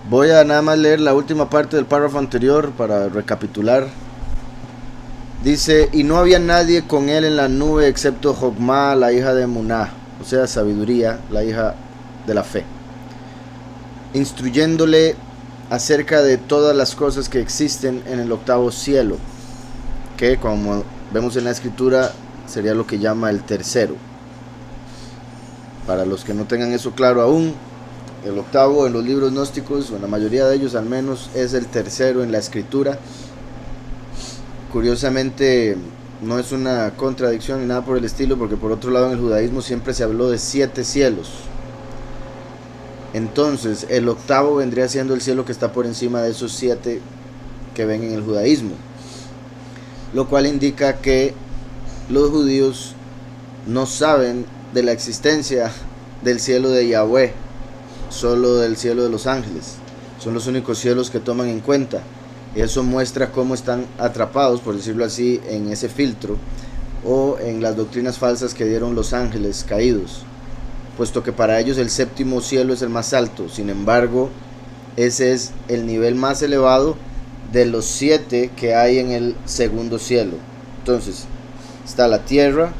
Voy a nada más leer la última parte del párrafo anterior para recapitular. Dice, y no había nadie con él en la nube excepto Jogma, la hija de Muná, o sea, sabiduría, la hija de la fe, instruyéndole acerca de todas las cosas que existen en el octavo cielo, que como vemos en la escritura sería lo que llama el tercero. Para los que no tengan eso claro aún, el octavo en los libros gnósticos, o en la mayoría de ellos al menos, es el tercero en la escritura. Curiosamente no es una contradicción ni nada por el estilo, porque por otro lado en el judaísmo siempre se habló de 7 cielos. Entonces el octavo vendría siendo el cielo que está por encima de esos 7 que ven en el judaísmo, lo cual indica que los judíos no saben de la existencia del cielo de Yahweh, solo del cielo de los ángeles. Son los únicos cielos que toman en cuenta. Eso muestra cómo están atrapados, por decirlo así, en ese filtro o en las doctrinas falsas que dieron los ángeles caídos, puesto que para ellos el séptimo cielo es el más alto. Sin embargo, ese es el nivel más elevado de los 7 que hay en el segundo cielo. Entonces está la tierra,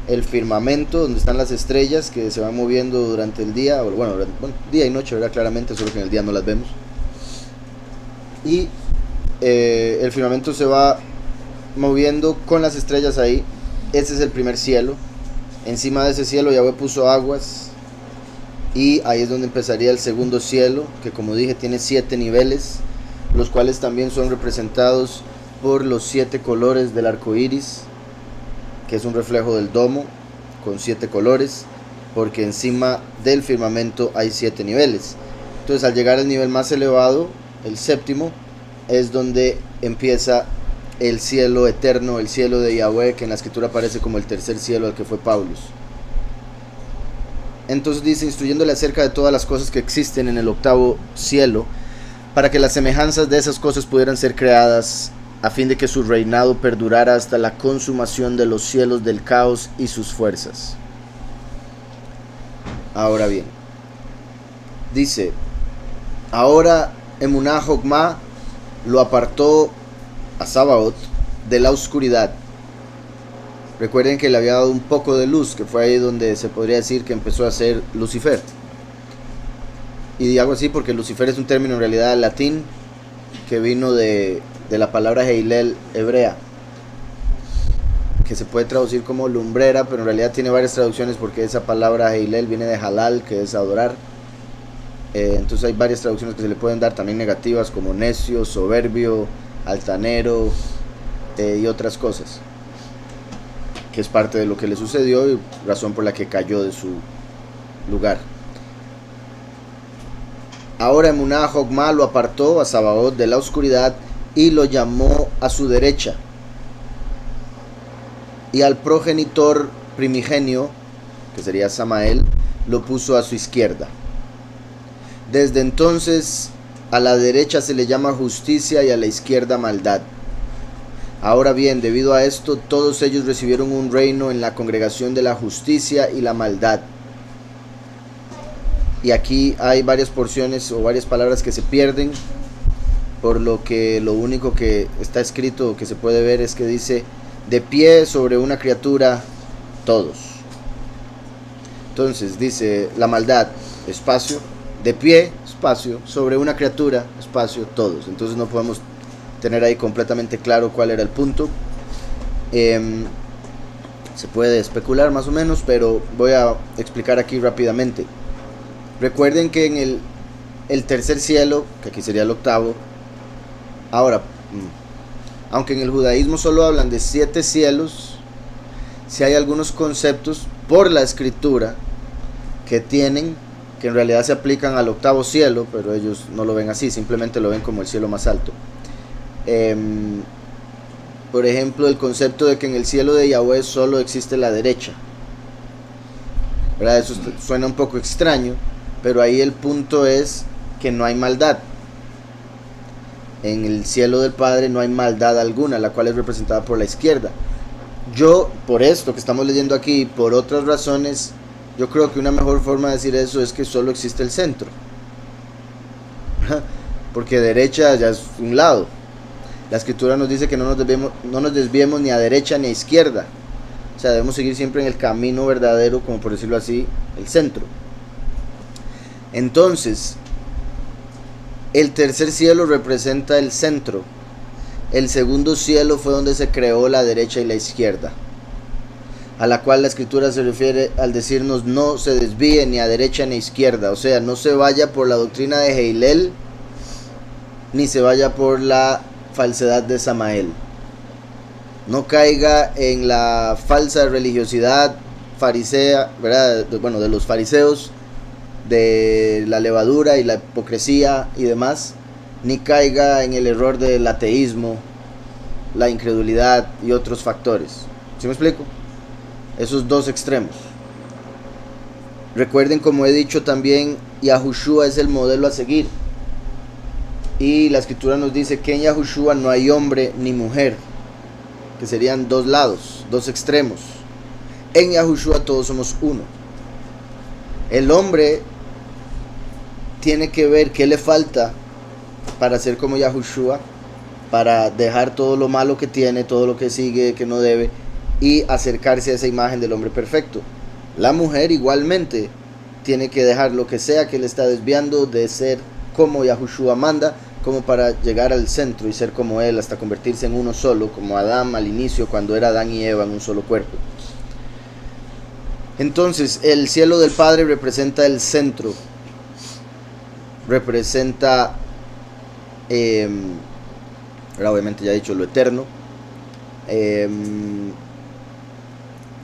el firmamento donde están las estrellas que se van moviendo durante el día, bueno, día y noche, ¿verdad? Claramente, solo que en el día no las vemos. Y el firmamento se va moviendo con las estrellas ahí. Ese es el primer cielo. Encima de ese cielo Yahweh puso aguas, y ahí es donde empezaría el segundo cielo, que como dije tiene 7 niveles, los cuales también son representados por los 7 colores del arco iris, que es un reflejo del domo con 7 colores, porque encima del firmamento hay 7 niveles. Entonces al llegar al nivel más elevado, el séptimo, es donde empieza el cielo eterno, el cielo de Yahweh, que en la escritura aparece como el tercer cielo al que fue Paulus. Entonces dice, instruyéndole acerca de todas las cosas que existen en el octavo cielo, para que las semejanzas de esas cosas pudieran ser creadas, a fin de que su reinado perdurara hasta la consumación de los cielos del caos y sus fuerzas. Ahora bien, dice, ahora Emuná Jogma lo apartó a Sabaoth de la oscuridad. Recuerden que le había dado un poco de luz, que fue ahí donde se podría decir que empezó a ser Lucifer. Y digo así porque Lucifer es un término en realidad latín que vino de la palabra Heilel hebrea, que se puede traducir como lumbrera, pero en realidad tiene varias traducciones, porque esa palabra Heilel viene de halal, que es adorar. Entonces hay varias traducciones que se le pueden dar, también negativas, como necio, soberbio, altanero, y otras cosas, que es parte de lo que le sucedió y razón por la que cayó de su lugar. Ahora Emuná Jogma lo apartó a Sabaoth de la oscuridad y lo llamó a su derecha, y al progenitor primigenio, que sería Samael, lo puso a su izquierda. Desde entonces a la derecha se le llama justicia y a la izquierda maldad. Ahora bien, debido a esto, todos ellos recibieron un reino en la congregación de la justicia y la maldad. Y aquí hay varias porciones o varias palabras que se pierden, por lo que lo único que está escrito que se puede ver es que dice, de pie sobre una criatura, todos. Entonces dice la maldad, espacio, de pie, espacio, sobre una criatura, espacio, todos. Entonces no podemos tener ahí completamente claro cuál era el punto. Se puede especular más o menos, pero voy a explicar aquí rápidamente. Recuerden que en el tercer cielo, que aquí sería el octavo, ahora, aunque en el judaísmo solo hablan de 7 cielos, sí hay algunos conceptos por la escritura que en realidad se aplican al octavo cielo, pero ellos no lo ven así, simplemente lo ven como el cielo más alto. Por ejemplo, el concepto de que en el cielo de Yahweh solo existe la derecha, ¿verdad? Eso suena un poco extraño, pero ahí el punto es que no hay maldad. En el cielo del Padre no hay maldad alguna, la cual es representada por la izquierda. Yo, por esto que estamos leyendo aquí y por otras razones, yo creo que una mejor forma de decir eso es que solo existe el centro. porque derecha ya es un lado. La escritura nos dice que no nos desviemos ni a derecha ni a izquierda. O sea, debemos seguir siempre en el camino verdadero, como por decirlo así, el centro. Entonces, el tercer cielo representa el centro. El segundo cielo fue donde se creó la derecha y la izquierda, a la cual la escritura se refiere al decirnos no se desvíe ni a derecha ni a izquierda. O sea, no se vaya por la doctrina de Hillel, ni se vaya por la falsedad de Samael. No caiga en la falsa religiosidad farisea, ¿verdad? Bueno, de los fariseos, de la levadura y la hipocresía y demás, ni caiga en el error del ateísmo, la incredulidad y otros factores. ¿Sí me explico? Esos dos extremos. Recuerden, como he dicho también, Yahushua es el modelo a seguir. Y la escritura nos dice que en Yahushua no hay hombre ni mujer, que serían dos lados, dos extremos. En Yahushua todos somos uno. El hombre tiene que ver qué le falta para ser como Yahushua, para dejar todo lo malo que tiene, todo lo que sigue, que no debe, y acercarse a esa imagen del hombre perfecto. La mujer igualmente tiene que dejar lo que sea que le está desviando de ser como Yahushua manda, como para llegar al centro y ser como él, hasta convertirse en uno solo, como Adán al inicio, cuando era Adán y Eva en un solo cuerpo. Entonces, el cielo del Padre representa el centro, representa, obviamente ya he dicho, lo eterno,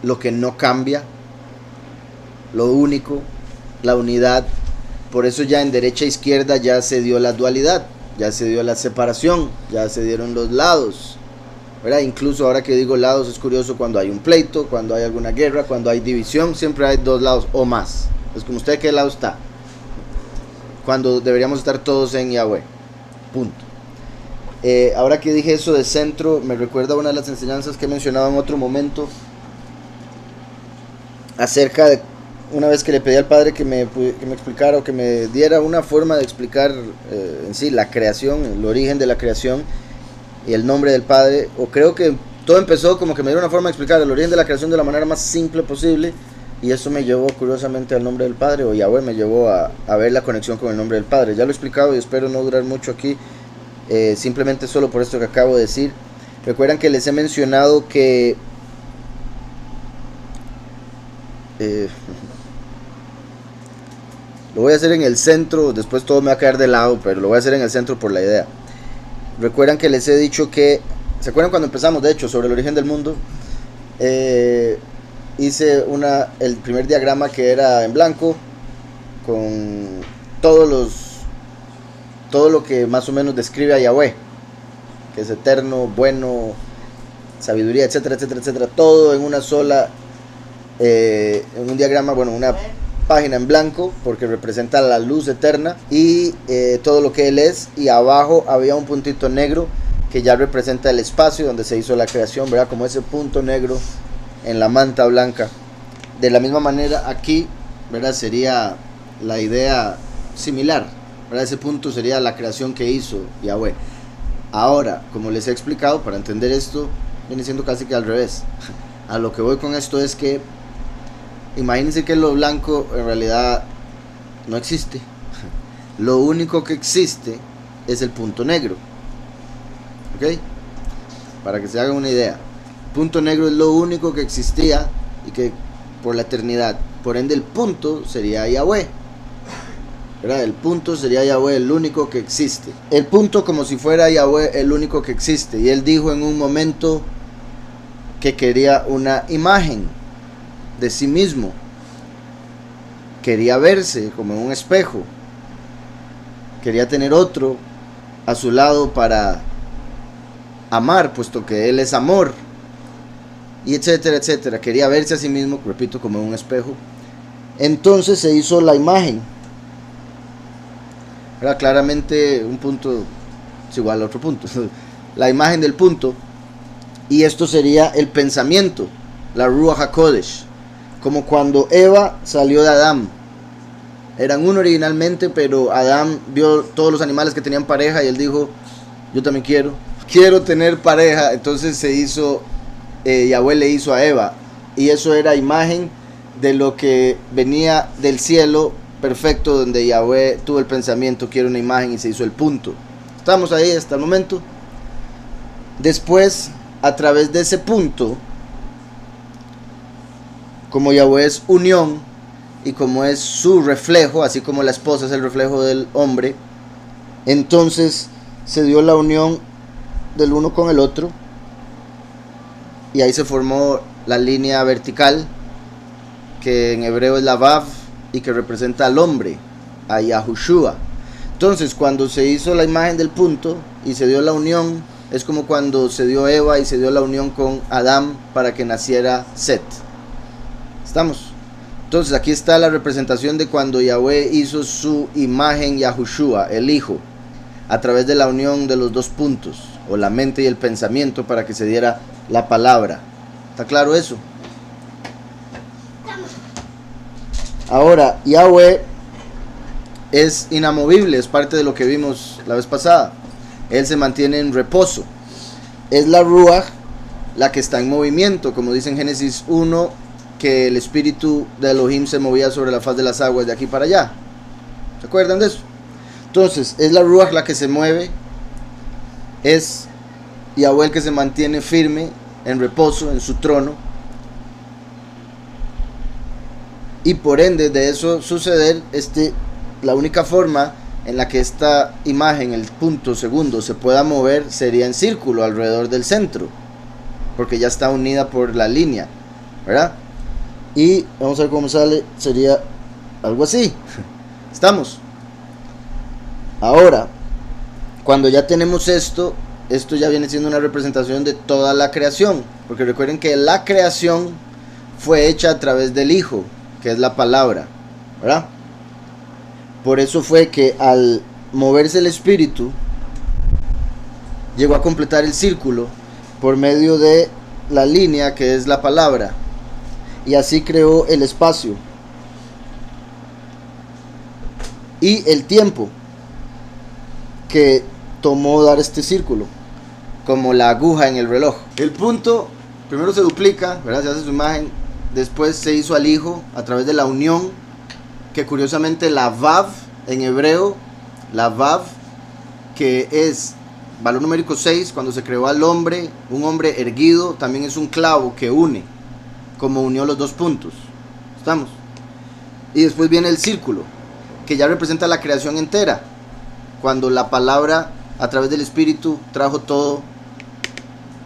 lo que no cambia, lo único, la unidad. Por eso ya en derecha e izquierda ya se dio la dualidad, ya se dio la separación, ya se dieron los lados, ¿verdad? Incluso ahora que digo lados, es curioso, cuando hay un pleito, cuando hay alguna guerra, cuando hay división, siempre hay dos lados o más. Es como usted, ¿qué lado está? Cuando deberíamos estar todos en Yahweh, punto. Ahora que dije eso de centro, me recuerda una de las enseñanzas que he mencionado en otro momento, acerca de una vez que le pedí al Padre que me explicara, o que me diera una forma de explicar en sí la creación, el origen de la creación y el nombre del Padre. O creo que todo empezó como que me diera una forma de explicar el origen de la creación de la manera más simple posible, y eso me llevó curiosamente al nombre del Padre, o Yahweh me llevó a ver la conexión con el nombre del Padre. Ya lo he explicado y espero no durar mucho aquí, simplemente solo por esto que acabo de decir. Recuerdan que les he mencionado que lo voy a hacer en el centro, después todo me va a caer de lado, pero lo voy a hacer en el centro por la idea. Recuerdan que les he dicho que, ¿se acuerdan cuando empezamos, de hecho, sobre el origen del mundo? Hice el primer diagrama que era en blanco, con todo lo que más o menos describe a Yahweh, que es eterno, bueno, sabiduría, etcétera, etcétera, etcétera, todo en una sola, en un diagrama, bueno, una página en blanco, porque representa la luz eterna y todo lo que él es, y abajo había un puntito negro que ya representa el espacio donde se hizo la creación, ¿verdad? Como ese punto negro en la manta blanca. De la misma manera aquí, ¿verdad? Sería la idea similar, ¿verdad? Ese punto sería la creación que hizo Yahweh. Ahora, como les he explicado, para entender esto viene siendo casi que al revés. A lo que voy con esto es que imagínense que lo blanco en realidad no existe. Lo único que existe es el punto negro. ¿Ok? Para que se hagan una idea. El punto negro es lo único que existía y que por la eternidad. Por ende el punto sería Yahweh. ¿Verdad? El punto sería Yahweh, el único que existe. El punto como si fuera Yahweh el único que existe. Y él dijo en un momento que quería una imagen de sí mismo, quería verse como en un espejo, quería tener otro a su lado para amar, puesto que él es amor, y etcétera, etcétera. Quería verse a sí mismo, repito, como en un espejo. Entonces se hizo la imagen. Era claramente un punto es igual a otro punto, la imagen del punto, y esto sería el pensamiento, la Ruach HaKodesh. Como cuando Eva salió de Adán. Eran uno originalmente, pero Adán vio todos los animales que tenían pareja y él dijo, yo también quiero tener pareja. Entonces Yahweh le hizo a Eva, y eso era imagen de lo que venía del cielo perfecto, donde Yahweh tuvo el pensamiento, quiero una imagen, y se hizo el punto. Estamos ahí hasta el momento. Después, a través de ese punto, como Yahweh es unión y como es su reflejo, así como la esposa es el reflejo del hombre, entonces se dio la unión del uno con el otro, y ahí se formó la línea vertical, que en hebreo es la Vav, y que representa al hombre, a Yahushua. Entonces, cuando se hizo la imagen del punto y se dio la unión, es como cuando se dio Eva y se dio la unión con Adán para que naciera Set. ¿Estamos? Entonces, aquí está la representación de cuando Yahweh hizo su imagen Yahushua, el Hijo, a través de la unión de los dos puntos, o la mente y el pensamiento, para que se diera la palabra. ¿Está claro eso? Ahora, Yahweh es inamovible, es parte de lo que vimos la vez pasada. Él se mantiene en reposo. Es la Ruach la que está en movimiento, como dice en Génesis 1, que el espíritu de Elohim se movía sobre la faz de las aguas de aquí para allá. ¿Se acuerdan de eso? Entonces, es la Ruach la que se mueve, es Yahweh el que se mantiene firme, en reposo, en su trono. Y por ende, de eso suceder, la única forma en la que esta imagen, el punto segundo, se pueda mover sería en círculo alrededor del centro, porque ya está unida por la línea, ¿verdad? Y vamos a ver cómo sale, sería algo así. ¿Estamos? Ahora, cuando ya tenemos esto ya viene siendo una representación de toda la creación, porque recuerden que la creación fue hecha a través del Hijo, que es la palabra, ¿verdad? Por eso fue que al moverse el espíritu llegó a completar el círculo por medio de la línea que es la palabra, y así creó el espacio y el tiempo que tomó dar este círculo, como la aguja en el reloj. El punto primero se duplica, ¿verdad? Se hace su imagen, después se hizo al Hijo a través de la unión, que curiosamente la Vav en hebreo, la Vav, que es valor numérico 6, cuando se creó al hombre, un hombre erguido, también es un clavo que une, como unió los dos puntos. ¿Estamos? Y después viene el círculo, que ya representa la creación entera, cuando la palabra a través del espíritu trajo todo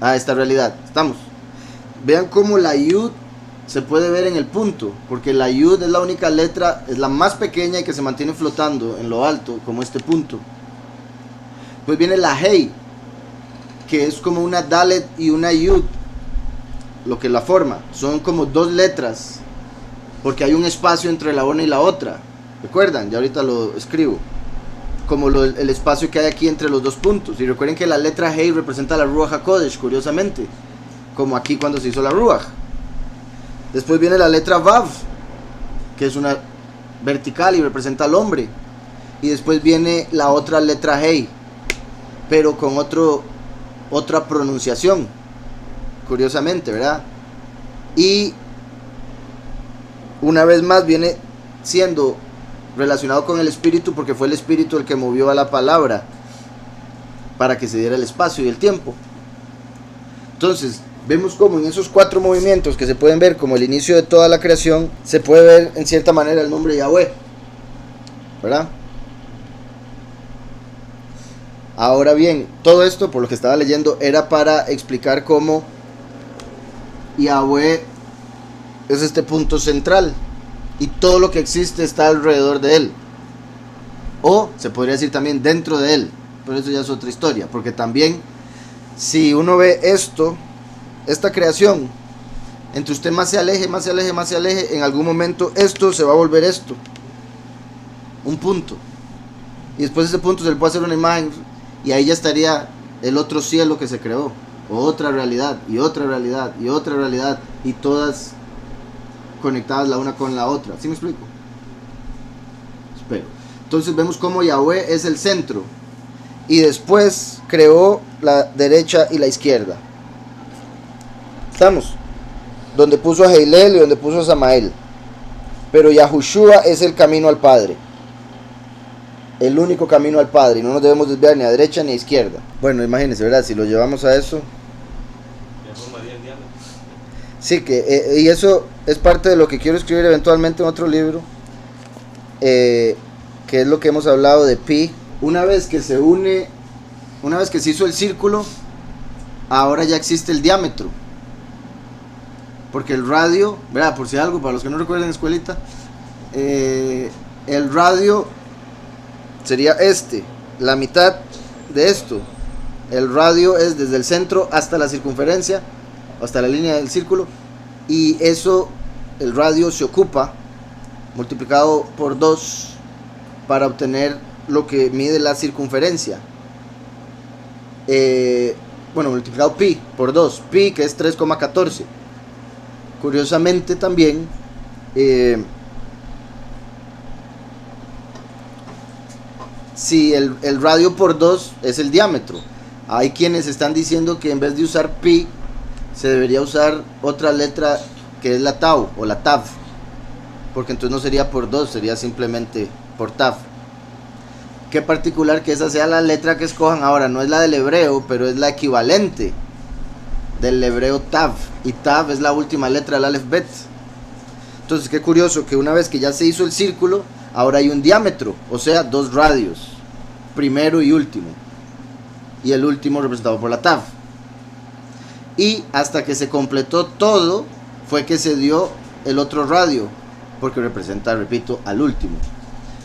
a esta realidad. ¿Estamos? Vean cómo la Yud se puede ver en el punto, porque la Yud es la única letra, es la más pequeña y que se mantiene flotando en lo alto, como este punto. Pues viene la Hei, que es como una Dalet y una Yud, lo que la forma. Son como dos letras, porque hay un espacio entre la una y la otra. ¿Recuerdan? Ya ahorita lo escribo. Como el espacio que hay aquí entre los dos puntos. Y recuerden que la letra Hei representa la Ruach HaKodesh, curiosamente, como aquí cuando se hizo la Ruach. Después viene la letra Vav, que es una vertical y representa al hombre. Y después viene la otra letra Hei, pero con otra pronunciación, curiosamente, ¿verdad? Y una vez más viene siendo relacionado con el espíritu, porque fue el espíritu el que movió a la palabra para que se diera el espacio y el tiempo. Entonces vemos como en esos 4 movimientos que se pueden ver como el inicio de toda la creación, se puede ver en cierta manera el nombre de Yahweh, ¿verdad? Ahora bien, todo esto, por lo que estaba leyendo, era para explicar cómo Yahweh es este punto central y todo lo que existe está alrededor de él, o se podría decir también dentro de él, pero eso ya es otra historia, porque también si uno ve esta creación, entre usted más se aleje, en algún momento esto se va a volver esto, un punto, y después de ese punto se le puede hacer una imagen, y ahí ya estaría el otro cielo que se creó, o otra realidad, y otra realidad, y otra realidad, y todas conectadas la una con la otra. ¿Sí me explico? Pero, entonces vemos cómo Yahweh es el centro. Y después creó la derecha y la izquierda. ¿Estamos? Donde puso a Heilel y donde puso a Samael. Pero Yahushua es el camino al Padre. El único camino al Padre. Y no nos debemos desviar ni a derecha ni a izquierda. Bueno, imagínense, ¿verdad? Si lo llevamos a eso. Sí, y eso es parte de lo que quiero escribir eventualmente en otro libro. Que es lo que hemos hablado de pi. Una vez que se une, una vez que se hizo el círculo, ahora ya existe el diámetro. Porque el radio, ¿verdad? Por si algo, para los que no recuerden escuelita, el radio sería la mitad de esto. El radio es desde el centro hasta la circunferencia, hasta la línea del círculo, y eso, el radio se ocupa multiplicado por 2 para obtener lo que mide la circunferencia. Bueno, multiplicado pi por 2, pi que es 3,14. Curiosamente también, si el radio por 2 es el diámetro, hay quienes están diciendo que en vez de usar pi, se debería usar otra letra que es la tau o la tav, porque entonces no sería por 2, sería simplemente por tav. Qué particular que esa sea la letra que escojan. Ahora no es la del hebreo, pero es la equivalente del hebreo tav, y tav es la última letra del alef bet. Entonces qué curioso que una vez que ya se hizo el círculo, ahora hay un diámetro, o sea 2 radios, primero y último, y el último representado por la tav. Y hasta que se completó todo fue que se dio el otro radio, porque representa, repito, al último.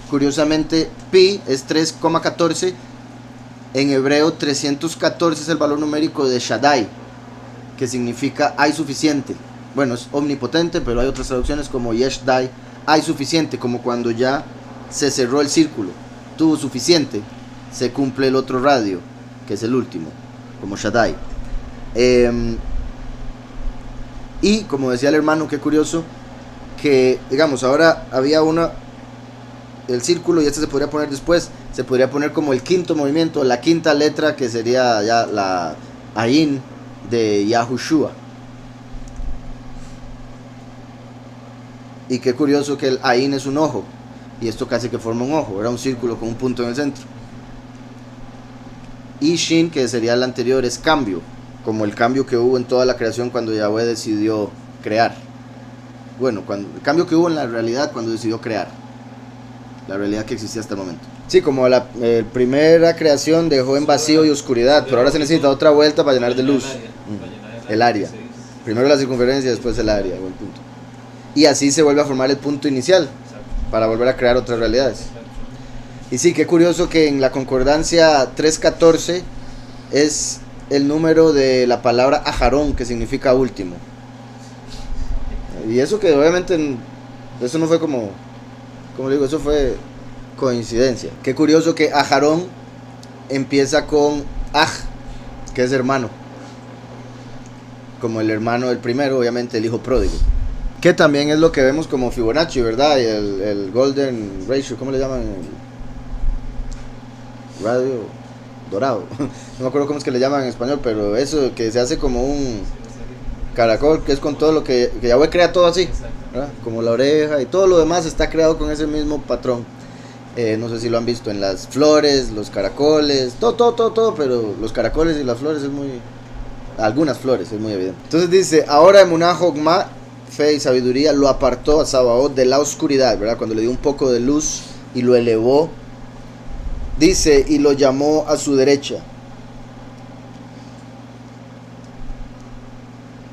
Curiosamente, pi es 3,14. En hebreo 314 es el valor numérico de Shaddai, que significa hay suficiente. Bueno, es omnipotente, pero hay otras traducciones como Yesh Dai, hay suficiente, como cuando ya se cerró el círculo, tuvo suficiente, se cumple el otro radio, que es el último, como Shaddai. Y como decía el hermano, qué curioso que, digamos, ahora había el círculo, y este se podría poner después, se podría poner como el quinto movimiento, la quinta letra, que sería ya la Ayin de Yahushua. Y qué curioso que el Ayin es un ojo, y esto casi que forma un ojo, era un círculo con un punto en el centro. Y Shin, que sería el anterior, es cambio, como el cambio que hubo en toda la creación cuando Yahweh decidió crear. Bueno, el cambio que hubo en la realidad cuando decidió crear, la realidad que existía hasta el momento. Sí, como la primera creación dejó en vacío y oscuridad, pero ahora se necesita otra vuelta para llenar de luz. El área. Primero la circunferencia, después el área, o el punto. Y así se vuelve a formar el punto inicial, para volver a crear otras realidades. Y sí, qué curioso que en la concordancia 3.14 es el número de la palabra Ajarón, que significa último. Y eso que obviamente, eso no fue como digo, eso fue coincidencia. Qué curioso que Ajarón empieza con Aj, que es hermano, como el hermano del primero, obviamente el hijo pródigo, que también es lo que vemos como Fibonacci, ¿verdad? Y el Golden Ratio, ¿cómo le llaman? El radio dorado, no me acuerdo cómo es que le llaman en español, pero eso que se hace como un caracol, que es con todo lo que Yahweh crea todo así, ¿verdad? Como la oreja y todo lo demás está creado con ese mismo patrón. No sé si lo han visto en las flores, los caracoles, todo, pero los caracoles y las flores es muy, algunas flores es muy evidente. Entonces dice, ahora Emuná Jogma, fe y sabiduría, lo apartó a Sabaoth de la oscuridad, ¿verdad? Cuando le dio un poco de luz y lo elevó, dice, y lo llamó a su derecha.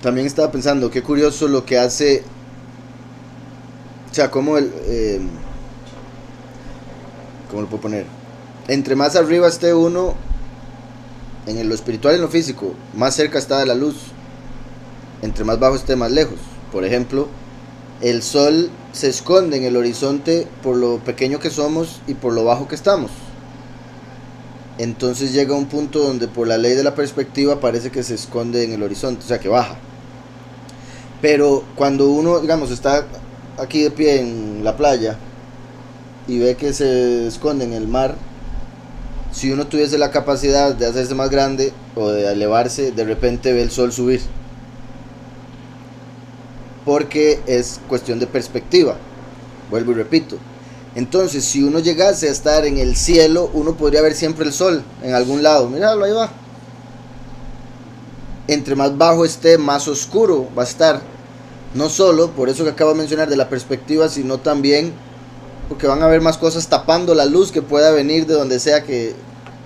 También estaba pensando, qué curioso lo que hace, o sea, como ¿cómo lo puedo poner? Entre más arriba esté uno, en lo espiritual y en lo físico, más cerca está de la luz. Entre más bajo esté, más lejos. Por ejemplo, el sol se esconde en el horizonte por lo pequeño que somos y por lo bajo que estamos. Entonces llega un punto donde por la ley de la perspectiva parece que se esconde en el horizonte, o sea que baja. Pero cuando uno, digamos, está aquí de pie en la playa y ve que se esconde en el mar, si uno tuviese la capacidad de hacerse más grande o de elevarse, de repente ve el sol subir. Porque es cuestión de perspectiva. Vuelvo y repito. Entonces, si uno llegase a estar en el cielo, uno podría ver siempre el sol en algún lado. Míralo, ahí va. Entre más bajo esté, más oscuro va a estar. No solo por eso que acabo de mencionar de la perspectiva, sino también porque van a haber más cosas tapando la luz que pueda venir de donde sea que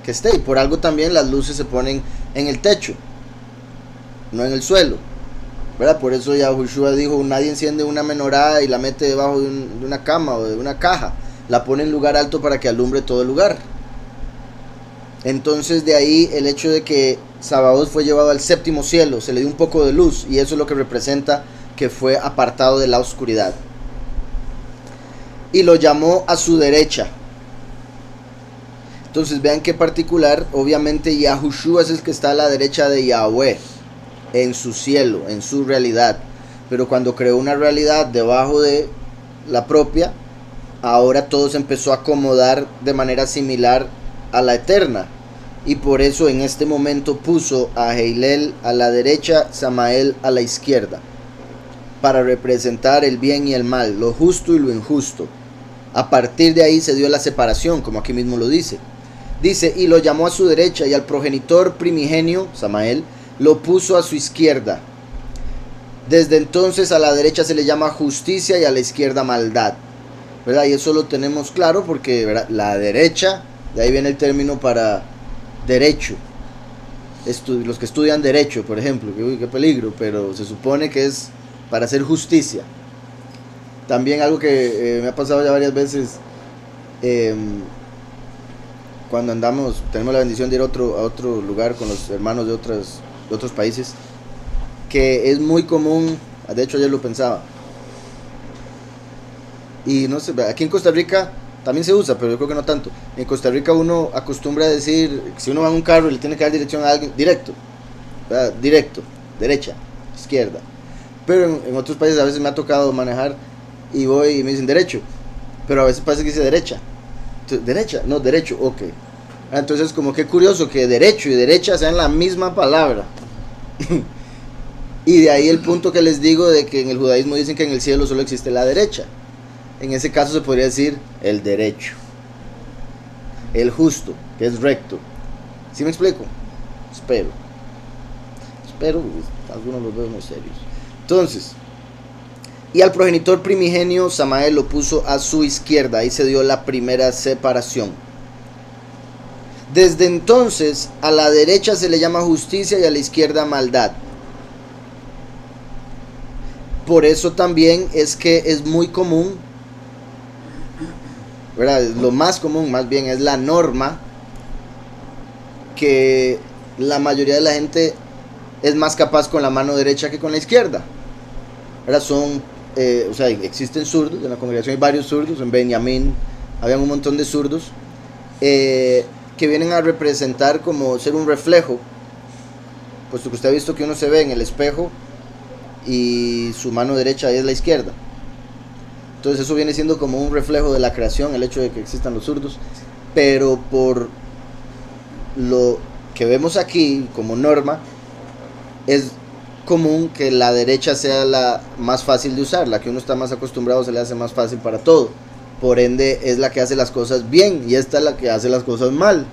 esté. Y por algo también las luces se ponen en el techo, no en el suelo, ¿verdad? Por eso Yahushua dijo: nadie enciende una menorá y la mete debajo de una cama o de una caja, la pone en lugar alto para que alumbre todo el lugar. Entonces de ahí el hecho de que Sabaoth fue llevado al séptimo cielo, se le dio un poco de luz, y eso es lo que representa que fue apartado de la oscuridad. Y lo llamó a su derecha. Entonces vean qué particular. Obviamente Yahushua es el que está a la derecha de Yahweh, en su cielo, en su realidad. Pero cuando creó una realidad debajo de la propia, ahora todo se empezó a acomodar de manera similar a la eterna. Y por eso en este momento puso a Heilel a la derecha, Samael a la izquierda, para representar el bien y el mal, lo justo y lo injusto. A partir de ahí se dio la separación, como aquí mismo lo dice. Dice: y lo llamó a su derecha, y al progenitor primigenio, Samael, lo puso a su izquierda. Desde entonces a la derecha se le llama justicia y a la izquierda maldad, ¿verdad? Y eso lo tenemos claro porque, ¿verdad?, la derecha, de ahí viene el término para derecho. Los que estudian derecho, por ejemplo, que uy, qué peligro, pero se supone que es para hacer justicia. También algo que me ha pasado ya varias veces, cuando tenemos la bendición de ir a otro lugar con los hermanos de otros países, que es muy común, de hecho ayer lo pensaba, y no sé, aquí en Costa Rica también se usa, pero yo creo que no tanto. En Costa Rica uno acostumbra a decir, si uno va en un carro y le tiene que dar dirección a alguien, directo, ¿verdad? Directo, derecha, izquierda. Pero en otros países a veces me ha tocado manejar y voy y me dicen derecho, pero a veces parece que dice derecha. Entonces, derecha, no, derecho, ok. Entonces como que curioso que derecho y derecha sean la misma palabra. Y de ahí el punto que les digo de que en el judaísmo dicen que en el cielo solo existe la derecha. En ese caso se podría decir el derecho, el justo, que es recto. ¿Sí me explico? Espero algunos los veo muy serios. Entonces, y al progenitor primigenio Samael lo puso a su izquierda. Ahí se dio la primera separación. Desde entonces a la derecha se le llama justicia y a la izquierda maldad. Por eso también es que es muy común, ¿verdad? Lo más común, más bien, es la norma, que la mayoría de la gente es más capaz con la mano derecha que con la izquierda, ¿verdad? O sea, existen zurdos, en la congregación hay varios zurdos, en Benjamín habían un montón de zurdos, que vienen a representar como ser un reflejo, puesto que usted ha visto que uno se ve en el espejo y su mano derecha es la izquierda. Entonces eso viene siendo como un reflejo de la creación, el hecho de que existan los zurdos. Pero por lo que vemos aquí como norma, es común que la derecha sea la más fácil de usar, la que uno está más acostumbrado, se le hace más fácil para todo. Por ende es la que hace las cosas bien, y esta es la que hace las cosas mal,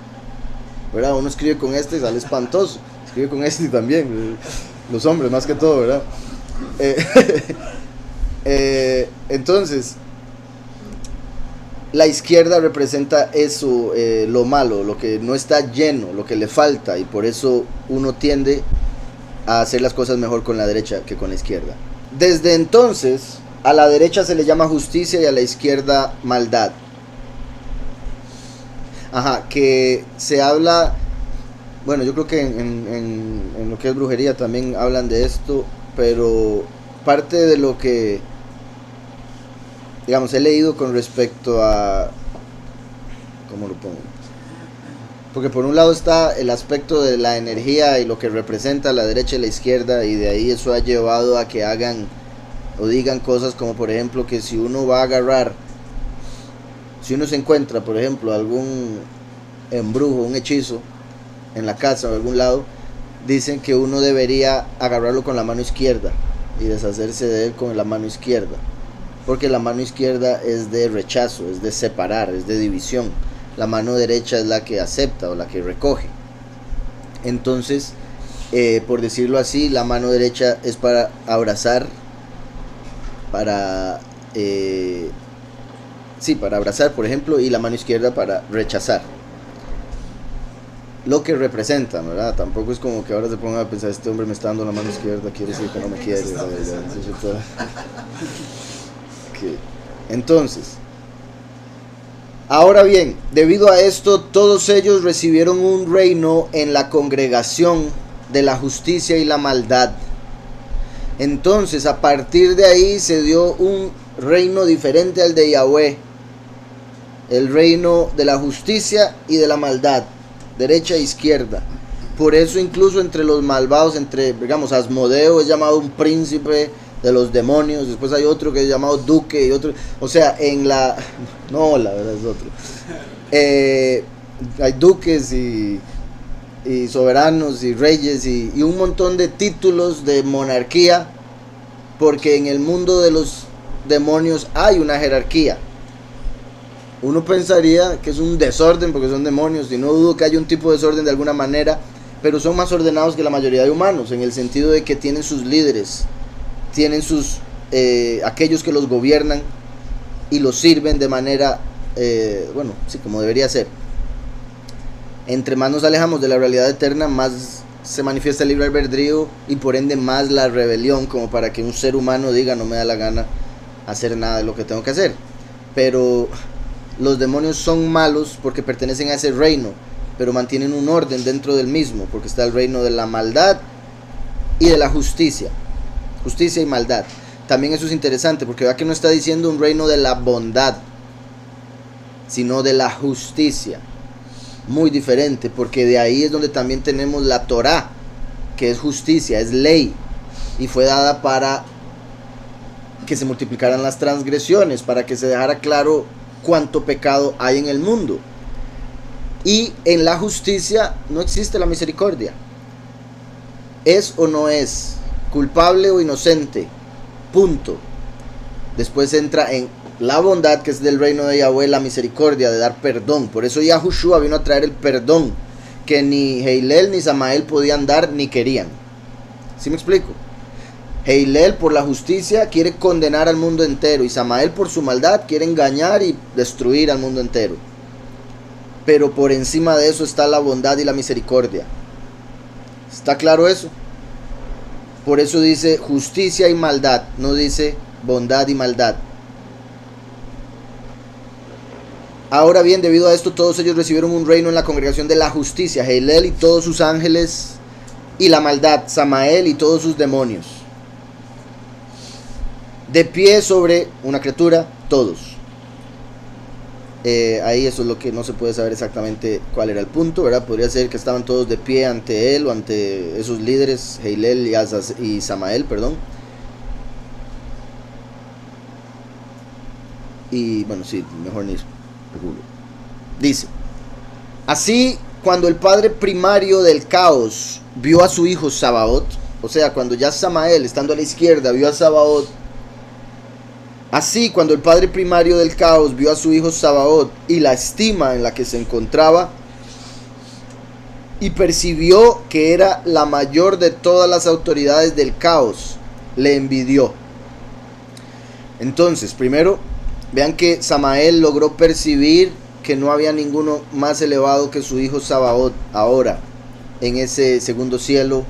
¿verdad? Uno escribe con este y sale espantoso, escribe con este también, los hombres más que todo, ¿verdad? Entonces la izquierda representa eso, lo malo, lo que no está lleno, lo que le falta, y por eso uno tiende a hacer las cosas mejor con la derecha que con la izquierda. Desde entonces a la derecha se le llama justicia y a la izquierda maldad. Que se habla, bueno, yo creo que en lo que es brujería también hablan de esto, pero parte de lo que, digamos, he leído con respecto a, ¿cómo lo pongo? Porque por un lado está el aspecto de la energía y lo que representa la derecha y la izquierda, y de ahí eso ha llevado a que hagan o digan cosas como, por ejemplo, que si uno va a agarrar, Si uno se encuentra, por ejemplo, algún embrujo, un hechizo en la casa o en algún lado, dicen que uno debería agarrarlo con la mano izquierda y deshacerse de él con la mano izquierda, porque la mano izquierda es de rechazo, es de separar, es de división. La mano derecha es la que acepta o la que recoge. Entonces, por decirlo así, la mano derecha es para abrazar, para abrazar, por ejemplo, y la mano izquierda para rechazar. Lo que representan, ¿verdad? Tampoco es como que ahora se pongan a pensar, este hombre me está dando la mano izquierda, quiere decir que no me quiere. Okay. Entonces, ahora bien, debido a esto, todos ellos recibieron un reino en la congregación de la justicia y la maldad. Entonces, a partir de ahí se dio un reino diferente al de Yahweh, el reino de la justicia y de la maldad, derecha e izquierda. Por eso incluso entre los malvados, digamos, Asmodeo es llamado un príncipe de los demonios, después hay otro que es llamado duque y otro, o sea, la verdad es otro. Hay duques y soberanos y reyes y un montón de títulos de monarquía, porque en el mundo de los demonios hay una jerarquía. Uno pensaría que es un desorden porque son demonios, y no dudo que haya un tipo de desorden de alguna manera, pero son más ordenados que la mayoría de humanos, en el sentido de que tienen sus líderes, tienen sus aquellos que los gobiernan y los sirven de manera, como debería ser. Entre más nos alejamos de la realidad eterna, más se manifiesta el libre albedrío y por ende más la rebelión, como para que un ser humano diga no me da la gana hacer nada de lo que tengo que hacer. Pero los demonios son malos porque pertenecen a ese reino, pero mantienen un orden dentro del mismo, porque está el reino de la maldad y de la justicia y maldad. También eso es interesante, porque vea que no está diciendo un reino de la bondad, sino de la justicia. Muy diferente, porque de ahí es donde también tenemos la Torá, que es justicia, es ley, y fue dada para que se multiplicaran las transgresiones, para que se dejara claro cuánto pecado hay en el mundo. Y en la justicia no existe la misericordia. Es o no es, culpable o inocente, punto. Después entra en la bondad, que es del reino de Yahweh, la misericordia, de dar perdón. Por eso Yahushua vino a traer el perdón que ni Heilel ni Samael podían dar ni querían. ¿Sí me explico? Heilel por la justicia quiere condenar al mundo entero, y Samael por su maldad quiere engañar y destruir al mundo entero. Pero por encima de eso está la bondad y la misericordia. ¿Está claro eso? Por eso dice justicia y maldad, no dice bondad y maldad. Ahora bien, debido a esto, todos ellos recibieron un reino en la congregación de la justicia, Heilel y todos sus ángeles, y la maldad, Samael y todos sus demonios. De pie sobre una criatura, todos. Ahí eso es lo que no se puede saber exactamente cuál era el punto, ¿verdad? Podría ser que estaban todos de pie ante él o ante esos líderes, Heilel y Samael, perdón. Y bueno, sí, mejor ni especulo. Dice: así, cuando el padre primario del caos vio a su hijo Sabaoth, o sea, cuando ya Samael, estando a la izquierda, vio a Sabaoth, así, cuando el padre primario del caos vio a su hijo Sabaoth y la estima en la que se encontraba, y percibió que era la mayor de todas las autoridades del caos, le envidió. Entonces, primero, vean que Samael logró percibir que no había ninguno más elevado que su hijo Sabaoth ahora, en ese segundo cielo,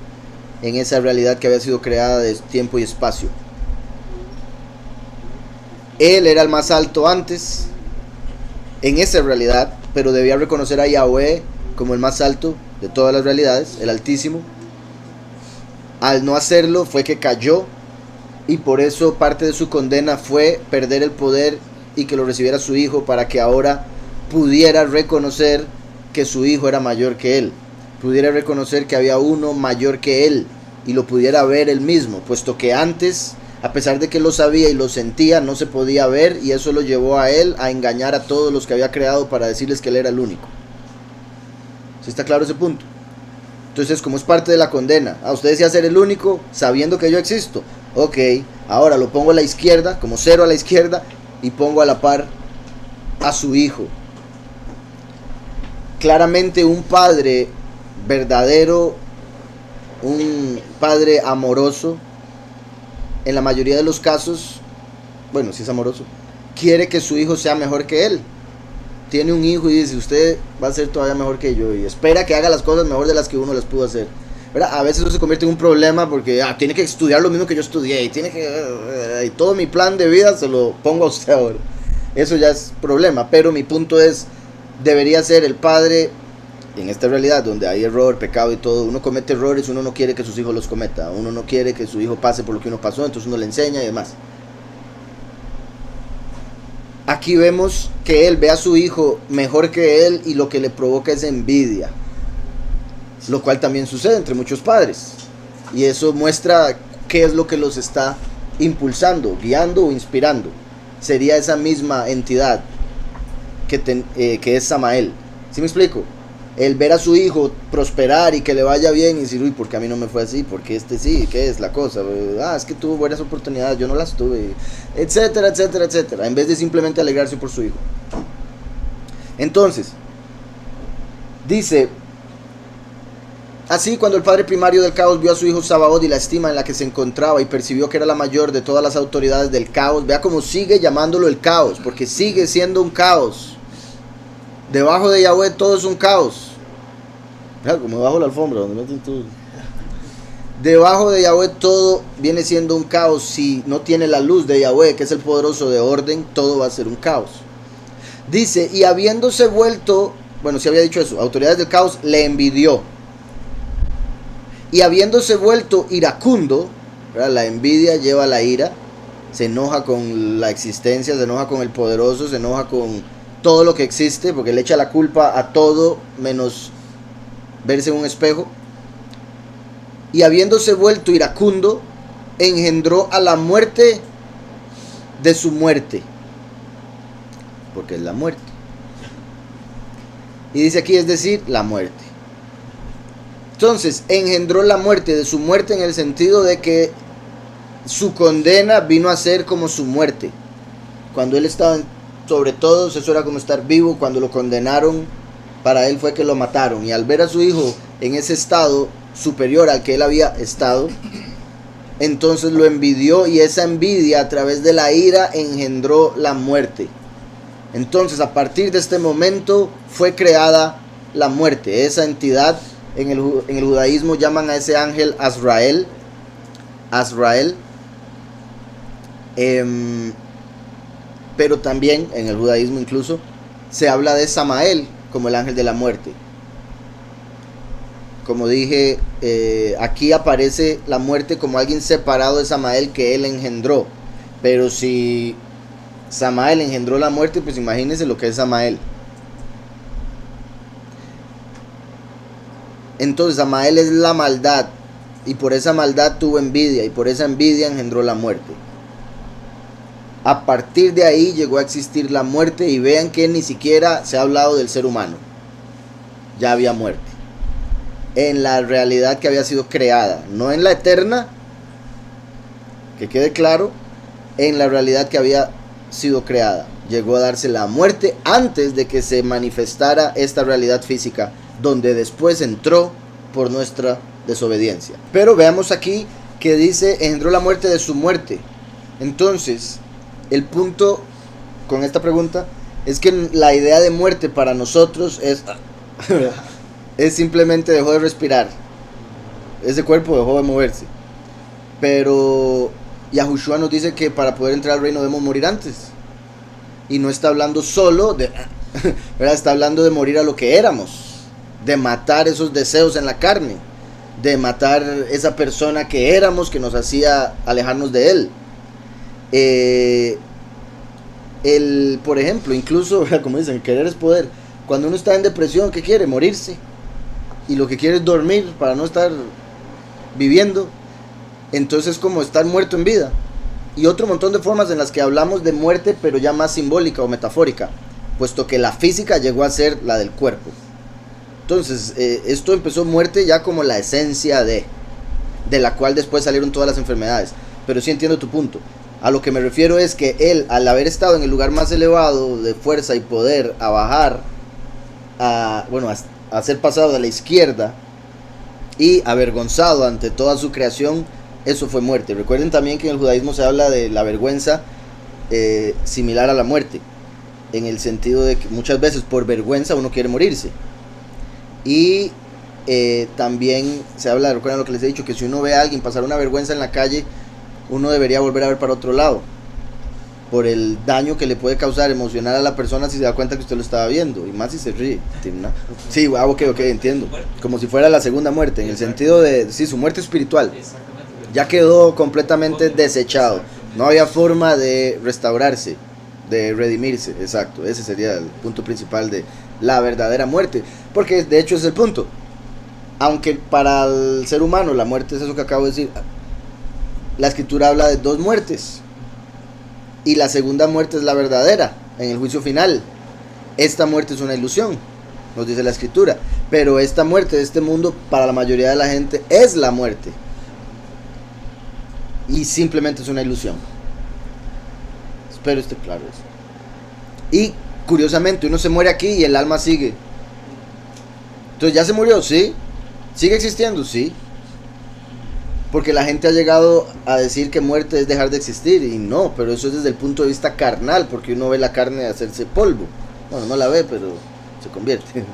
en esa realidad que había sido creada de tiempo y espacio. Él era el más alto antes, en esa realidad, pero debía reconocer a Yahweh como el más alto de todas las realidades, el Altísimo. Al no hacerlo fue que cayó, y por eso parte de su condena fue perder el poder y que lo recibiera su hijo, para que ahora pudiera reconocer que su hijo era mayor que él, pudiera reconocer que había uno mayor que él y lo pudiera ver él mismo, puesto que antes A pesar de que lo sabía y lo sentía, no se podía ver, y eso lo llevó a él a engañar a todos los que había creado para decirles que él era el único. ¿Sí está claro ese punto? Entonces, como es parte de la condena, a usted decía ser el único sabiendo que yo existo. Ok, ahora lo pongo a la izquierda, como cero a la izquierda, y pongo a la par a su hijo. Claramente un padre verdadero, un padre amoroso, en la mayoría de los casos, bueno, si es amoroso, quiere que su hijo sea mejor que él. Tiene un hijo y dice, usted va a ser todavía mejor que yo, y espera que haga las cosas mejor de las que uno las pudo hacer, ¿verdad? A veces eso se convierte en un problema porque tiene que estudiar lo mismo que yo estudié, y tiene que y todo mi plan de vida se lo pongo a usted ahora. Eso ya es problema, pero mi punto es, debería ser el padre, en esta realidad donde hay error, pecado y todo, uno comete errores, uno no quiere que sus hijos los cometa, uno no quiere que su hijo pase por lo que uno pasó, entonces uno le enseña y demás. Aquí vemos que él ve a su hijo mejor que él y lo que le provoca es envidia, lo cual también sucede entre muchos padres, y eso muestra qué es lo que los está impulsando, guiando o inspirando. Sería esa misma entidad que es Samael. ¿Sí me explico? El ver a su hijo prosperar y que le vaya bien y decir, uy, ¿por qué a mí no me fue así? ¿Por qué este sí? ¿Qué es la cosa? Es que tuvo buenas oportunidades, yo no las tuve, etcétera, etcétera, etcétera, en vez de simplemente alegrarse por su hijo. Entonces, dice, así cuando el padre primario del caos vio a su hijo Sabaoth y la estima en la que se encontraba y percibió que era la mayor de todas las autoridades del caos, vea cómo sigue llamándolo el caos, porque sigue siendo un caos. Debajo de Yahweh todo es un caos. Como debajo de la alfombra donde meten todo. Debajo de Yahweh todo viene siendo un caos. Si no tiene la luz de Yahweh, que es el poderoso de orden, todo va a ser un caos. Dice, y habiéndose vuelto, bueno, si había dicho eso, autoridades del caos, le envidió. Y habiéndose vuelto iracundo, ¿verdad? La envidia lleva a la ira, se enoja con la existencia, se enoja con el poderoso, se enoja con todo lo que existe, porque le echa la culpa a todo menos verse en un espejo. Y habiéndose vuelto iracundo, engendró a la muerte de su muerte, porque es la muerte. Y dice aquí, es decir, la muerte. Entonces, engendró la muerte de su muerte en el sentido de que su condena vino a ser como su muerte. Cuando él estaba sobre todos, eso era como estar vivo. Cuando lo condenaron, para él fue que lo mataron. Y al ver a su hijo en ese estado superior al que él había estado, entonces lo envidió, y esa envidia a través de la ira engendró la muerte. Entonces a partir de este momento fue creada la muerte. Esa entidad, en el judaísmo llaman a ese ángel Azrael. Pero también en el judaísmo incluso se habla de Samael como el ángel de la muerte. Como dije, aquí aparece la muerte como alguien separado de Samael que él engendró. Pero si Samael engendró la muerte, pues imagínense lo que es Samael. Entonces Samael es la maldad, y por esa maldad tuvo envidia, y por esa envidia engendró la muerte. A partir de ahí llegó a existir la muerte, y vean que ni siquiera se ha hablado del ser humano. Ya había muerte en la realidad que había sido creada, no en la eterna, que quede claro, en la realidad que había sido creada. Llegó a darse la muerte antes de que se manifestara esta realidad física, donde después entró por nuestra desobediencia. Pero veamos aquí que dice, engendró la muerte de su muerte. Entonces, el punto con esta pregunta es que la idea de muerte para nosotros es simplemente dejó de respirar. Ese cuerpo dejó de moverse. Pero Yahushua nos dice que para poder entrar al reino debemos morir antes. Y no está hablando solo de, ¿verdad? Está hablando de morir a lo que éramos, de matar esos deseos en la carne, de matar esa persona que éramos, que nos hacía alejarnos de él. Por ejemplo, incluso, como dicen, querer es poder. Cuando uno está en depresión, ¿qué quiere? Morirse. Y lo que quiere es dormir para no estar viviendo. Entonces, como estar muerto en vida. y otro montón de formas en las que hablamos de muerte, pero ya más simbólica o metafórica, puesto que la física llegó a ser la del cuerpo. Entonces, esto empezó muerte ya como la esencia de la cual después salieron todas las enfermedades. Pero sí entiendo tu punto. A lo que me refiero es que él, al haber estado en el lugar más elevado de fuerza y poder, a bajar, a ser pasado de la izquierda y avergonzado ante toda su creación, eso fue muerte. Recuerden también que en el judaísmo se habla de la vergüenza similar a la muerte, en el sentido de que muchas veces por vergüenza uno quiere morirse. Y también se habla, recuerden lo que les he dicho, que si uno ve a alguien pasar una vergüenza en la calle, uno debería volver a ver para otro lado, por el daño que le puede causar emocional a la persona si se da cuenta que usted lo estaba viendo, y más si se ríe. Sí, ok, entiendo. Como si fuera la segunda muerte, en el sentido de, sí, su muerte espiritual. Ya quedó completamente desechado. No había forma de restaurarse, de redimirse. Exacto, ese sería el punto principal de la verdadera muerte. Porque de hecho es el punto. Aunque para el ser humano la muerte es eso que acabo de decir, la escritura habla de dos muertes. Y la segunda muerte es la verdadera, en el juicio final. Esta muerte es una ilusión, nos dice la escritura. Pero esta muerte de este mundo, para la mayoría de la gente, es la muerte. Y simplemente es una ilusión. Espero esté claro eso. Y curiosamente, uno se muere aquí y el alma sigue. Entonces, ¿ya se murió? Sí. ¿Sigue existiendo? Sí. Porque la gente ha llegado a decir que muerte es dejar de existir. Y no, pero eso es desde el punto de vista carnal, porque uno ve la carne hacerse polvo. Bueno, no la ve, pero se convierte.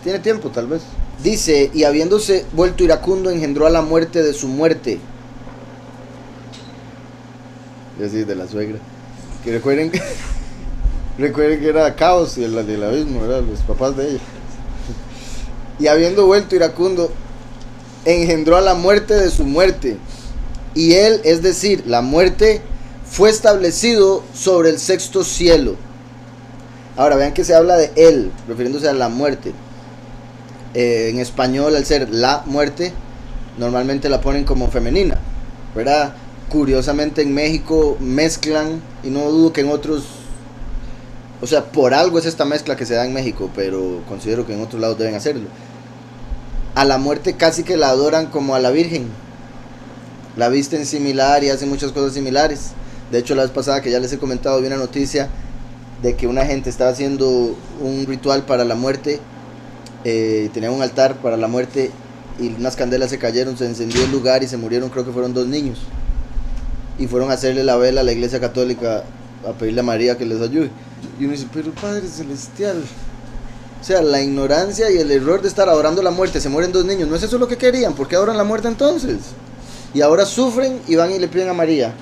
Tiene tiempo, tal vez. Dice, y habiéndose vuelto iracundo, engendró a la muerte de su muerte. Y así, de la suegra. Que recuerden que era Caos y el del abismo, ¿verdad? Los papás de ella. Y habiendo vuelto iracundo, engendró a la muerte de su muerte. Y él, es decir, la muerte, fue establecido sobre el sexto cielo. Ahora vean que se habla de él, refiriéndose a la muerte. En español, al ser la muerte, normalmente la ponen como femenina, ¿verdad? Curiosamente en México mezclan, y no dudo que en otros, o sea, por algo es esta mezcla que se da en México, pero considero que en otros lados deben hacerlo. A la muerte casi que la adoran como a la Virgen. La visten similar y hacen muchas cosas similares. De hecho, la vez pasada que ya les he comentado, vi una noticia de que una gente estaba haciendo un ritual para la muerte. Tenía un altar para la muerte y unas candelas se cayeron, se encendió el lugar y se murieron, creo que fueron 2 niños. Y fueron a hacerle la vela a la iglesia católica, a pedirle a María que les ayude. Y uno dice, pero Padre Celestial, o sea, la ignorancia y el error de estar adorando la muerte, se mueren 2 niños, ¿no es eso lo que querían? ¿Por qué adoran la muerte entonces? Y ahora sufren y van y le piden a María,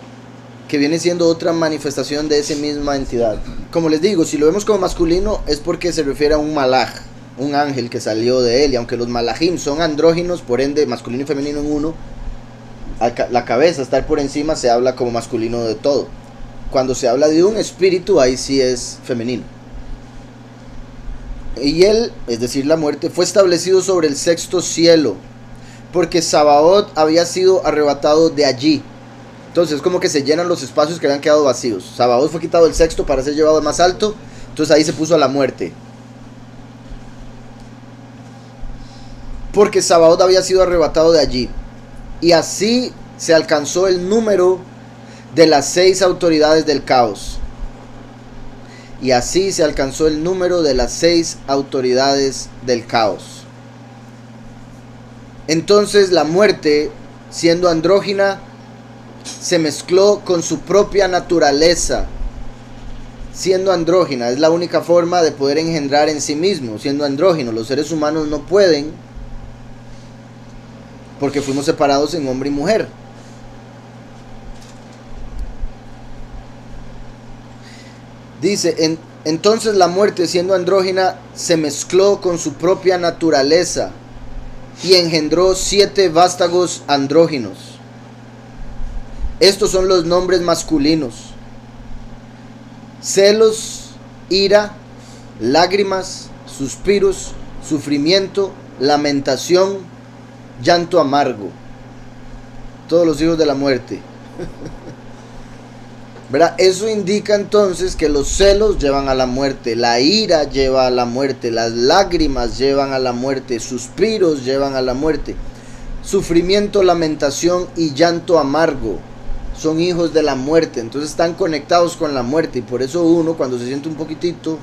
que viene siendo otra manifestación de esa misma entidad. Como les digo, si lo vemos como masculino es porque se refiere a un malaj, un ángel que salió de él, y aunque los malajim son andróginos, por ende masculino y femenino en uno, la cabeza, estar por encima, se habla como masculino de todo. Cuando se habla de un espíritu, ahí sí es femenino. Y él, es decir, la muerte, fue establecido sobre el sexto cielo, porque Sabaoth había sido arrebatado de allí. Entonces como que se llenan los espacios que habían quedado vacíos. Sabaoth fue quitado del sexto para ser llevado al más alto, entonces ahí se puso a la muerte. Porque Sabaoth había sido arrebatado de allí. Y así se alcanzó el número de las 6 autoridades del caos. Y así se alcanzó el número de las 6 autoridades del caos. Entonces la muerte, siendo andrógina, se mezcló con su propia naturaleza. Siendo andrógina, es la única forma de poder engendrar en sí mismo, siendo andrógino. Los seres humanos no pueden, porque fuimos separados en hombre y mujer. Dice, entonces la muerte, siendo andrógina, se mezcló con su propia naturaleza y engendró 7 vástagos andróginos. Estos son los nombres masculinos: celos, ira, lágrimas, suspiros, sufrimiento, lamentación, llanto amargo. Todos los hijos de la muerte. ¿verdad? Eso indica entonces que los celos llevan a la muerte, la ira lleva a la muerte, las lágrimas llevan a la muerte, suspiros llevan a la muerte, sufrimiento, lamentación y llanto amargo son hijos de la muerte, entonces están conectados con la muerte, y por eso uno cuando se siente un poquitito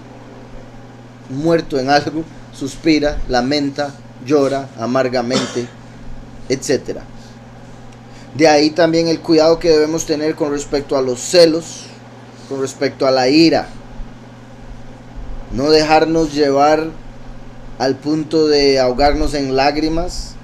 muerto en algo, suspira, lamenta, llora amargamente, etcétera. De ahí también el cuidado que debemos tener con respecto a los celos, con respecto a la ira. No dejarnos llevar al punto de ahogarnos en lágrimas,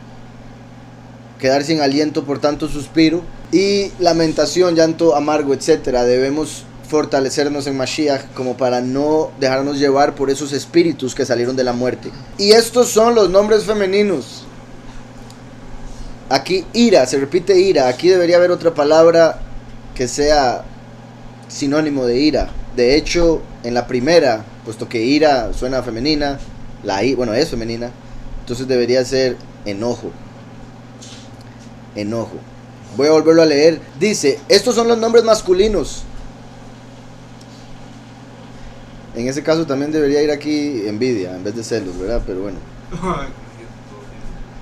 quedar sin aliento por tanto suspiro, y lamentación, llanto amargo, etcétera. Debemos fortalecernos en Mashiach como para no dejarnos llevar por esos espíritus que salieron de la muerte. Y estos son los nombres femeninos. Aquí ira, se repite ira. Aquí debería haber otra palabra que sea sinónimo de ira. De hecho, en la primera, puesto que ira suena femenina, bueno, es femenina, entonces debería ser enojo. Enojo. Voy a volverlo a leer. Dice, estos son los nombres masculinos. En ese caso también debería ir aquí envidia en vez de celos, ¿verdad? Pero bueno.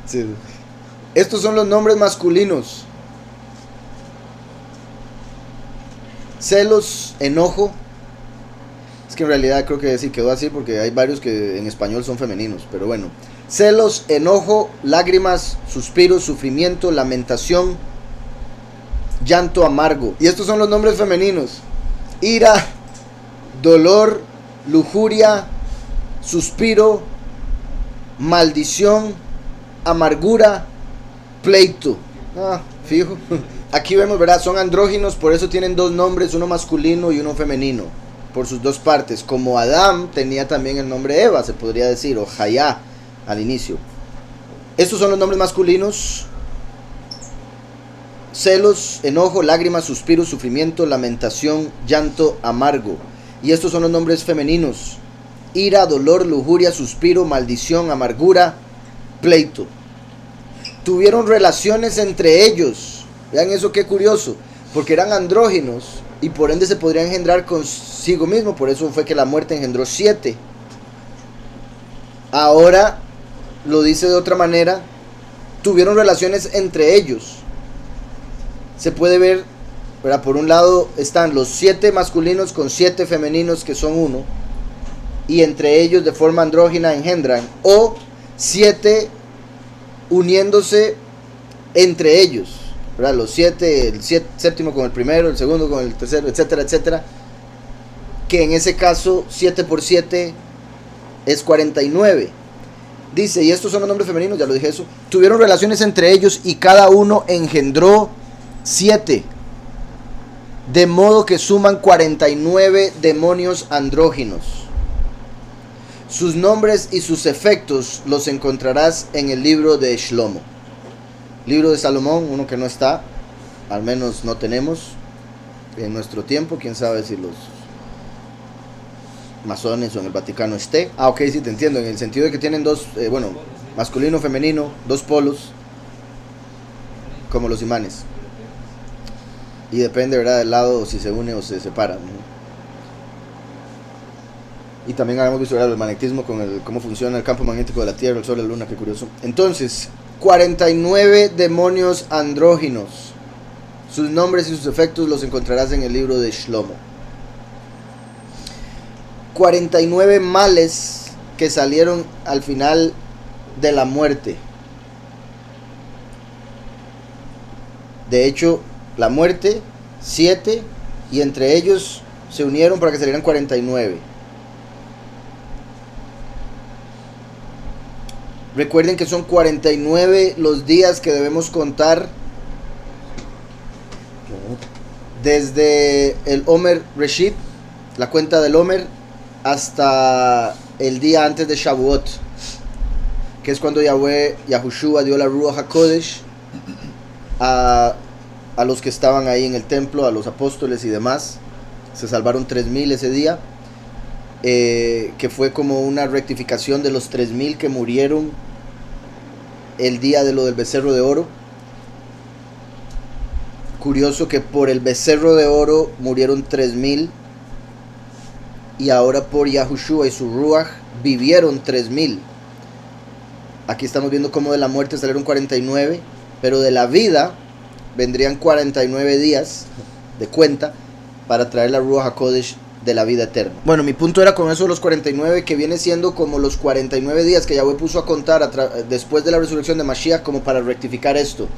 Sí. Estos son los nombres masculinos. Celos, enojo. Es que en realidad creo que sí quedó así porque hay varios que en español son femeninos, pero bueno. Celos, enojo, lágrimas, suspiros, sufrimiento, lamentación, llanto amargo. Y estos son los nombres femeninos. Ira, dolor, lujuria, suspiro, maldición, amargura, pleito. Fijo. Aquí vemos, ¿verdad? Son andróginos, por eso tienen dos nombres, uno masculino y uno femenino, por sus dos partes. Como Adán tenía también el nombre Eva, se podría decir, o Jayá al inicio. Estos son los nombres masculinos: celos, enojo, lágrimas, suspiros, sufrimiento, lamentación, llanto amargo. Y estos son los nombres femeninos: ira, dolor, lujuria, suspiro, maldición, amargura, pleito. Tuvieron relaciones entre ellos. Vean eso, qué curioso, porque eran andróginos y por ende se podría engendrar consigo mismo. Por eso fue que la muerte engendró 7. Ahora lo dice de otra manera: tuvieron relaciones entre ellos. Se puede ver, ¿verdad? Por un lado están los 7 masculinos con 7 femeninos que son 1, y entre ellos de forma andrógina engendran, o 7 uniéndose entre ellos, ¿verdad? Los 7, el séptimo con el primero, el segundo con el tercero, etcétera, etcétera, que en ese caso 7 por 7 es 49. Dice, y estos son los nombres femeninos, ya lo dije eso. Tuvieron relaciones entre ellos y cada uno engendró 7, de modo que suman 49 demonios andróginos. Sus nombres y sus efectos los encontrarás en el libro de Shlomo. Libro de Salomón, uno que no está, al menos no tenemos en nuestro tiempo. Quién sabe si los masones o en el Vaticano esté. Ok, sí, te entiendo, en el sentido de que tienen dos, masculino, femenino, dos polos, como los imanes. Y depende, ¿verdad?, del lado si se une o se separa, ¿no? Y también habíamos visto, ¿verdad?, el magnetismo con cómo funciona el campo magnético de la Tierra, el Sol, la Luna, qué curioso. Entonces, 49 demonios andróginos. Sus nombres y sus efectos los encontrarás en el libro de Shlomo. 49 males que salieron al final de la muerte. De hecho, la muerte, 7, y entre ellos se unieron para que salieran 49. Recuerden que son 49 los días que debemos contar desde el Omer Reshit, la cuenta del Omer, hasta el día antes de Shavuot, que es cuando Yahushua dio la Ruach HaKodesh a los que estaban ahí en el templo, a los apóstoles y demás. Se salvaron 3,000 ese día, que fue como una rectificación de los 3,000 que murieron el día de lo del becerro de oro, curioso que por el becerro de oro murieron 3000 y ahora por Yahushua y su Ruach vivieron 3000. Aquí estamos viendo cómo de la muerte salieron 49, pero de la vida vendrían 49 días de cuenta para traer la Ruach HaKodesh de la vida eterna. Bueno, mi punto era con eso de los 49, que viene siendo como los 49 días que Yahweh puso a contar después de la resurrección de Mashiach, como para rectificar esto.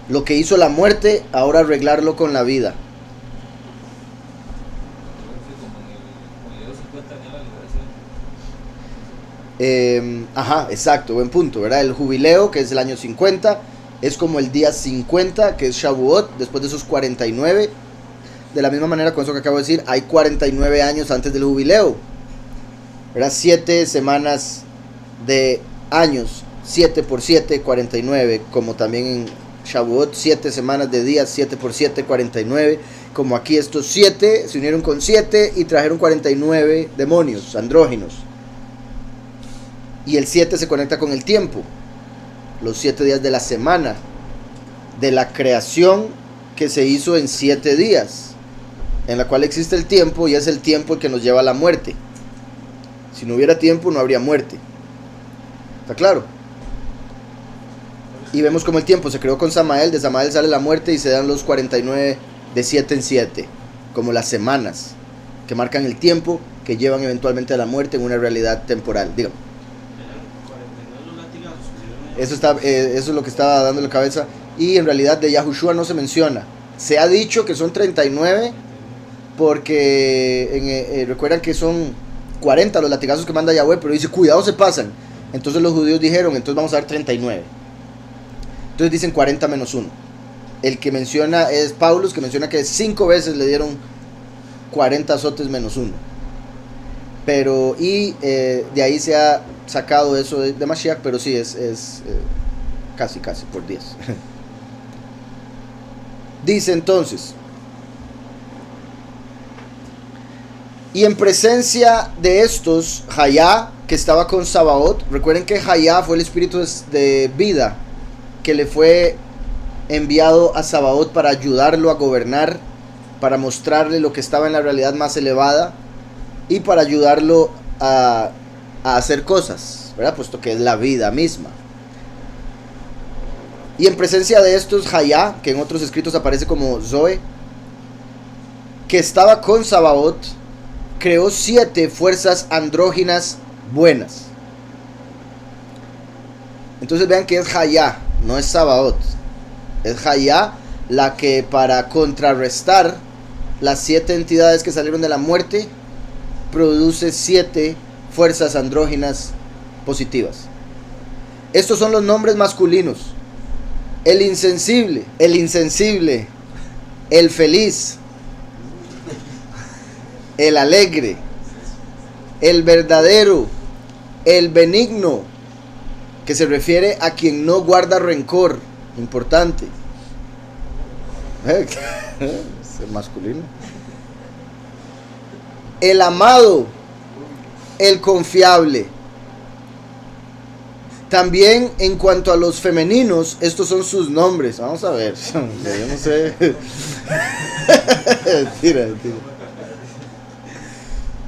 Lo que hizo la muerte, ahora arreglarlo con la vida. Ajá, exacto, buen punto, ¿verdad? El jubileo, que es el año 50, es como el día 50, que es Shavuot, después de esos 49. De la misma manera, con eso que acabo de decir, hay 49 años antes del jubileo, ¿verdad? 7 semanas de años, 7 por 7, 49, como también en Shavuot, 7 semanas de días, 7 por 7, 49, como aquí estos 7 se unieron con 7 y trajeron 49 demonios, andróginos. Y el 7 se conecta con el tiempo, los 7 días de la semana, de la creación que se hizo en 7 días, en la cual existe el tiempo, y es el tiempo el que nos lleva a la muerte. Si no hubiera tiempo, no habría muerte. ¿Está claro? Y vemos como el tiempo se creó con Samael, de Samael sale la muerte y se dan los 49 de 7 en 7, como las semanas, que marcan el tiempo que llevan eventualmente a la muerte en una realidad temporal. Dígame. Eso es lo que estaba dando la cabeza. Y en realidad de Yahushua no se menciona. Se ha dicho que son 39 porque recuerdan que son 40 los latigazos que manda Yahweh, pero dice, cuidado, se pasan. Entonces los judíos dijeron, entonces vamos a dar 39. Entonces dicen 40 menos 1. El que menciona es Paulus, que menciona que 5 veces le dieron 40 azotes menos 1. Pero, de ahí se ha sacado eso de Mashiach, pero sí, es casi por 10. Dice entonces, y en presencia de estos, Hayá, que estaba con Sabaoth, recuerden que Hayá fue el espíritu de vida que le fue enviado a Sabaoth para ayudarlo a gobernar, para mostrarle lo que estaba en la realidad más elevada y para ayudarlo a hacer cosas, ¿verdad? Puesto que es la vida misma. Y en presencia de estos, Hayá, que en otros escritos aparece como Zoe, que estaba con Sabaoth, creó 7 fuerzas andróginas buenas. Entonces vean que es Hayá, no es Sabaoth. Es Hayá la que, para contrarrestar las 7 entidades que salieron de la muerte, produce 7 fuerzas andróginas positivas. Estos son los nombres masculinos: el insensible, el feliz, el alegre, el verdadero, el benigno, que se refiere a quien no guarda rencor. Importante. Es masculino. El amado, el confiable. También en cuanto a los femeninos, estos son sus nombres. Vamos a ver. Yo no sé. Tira.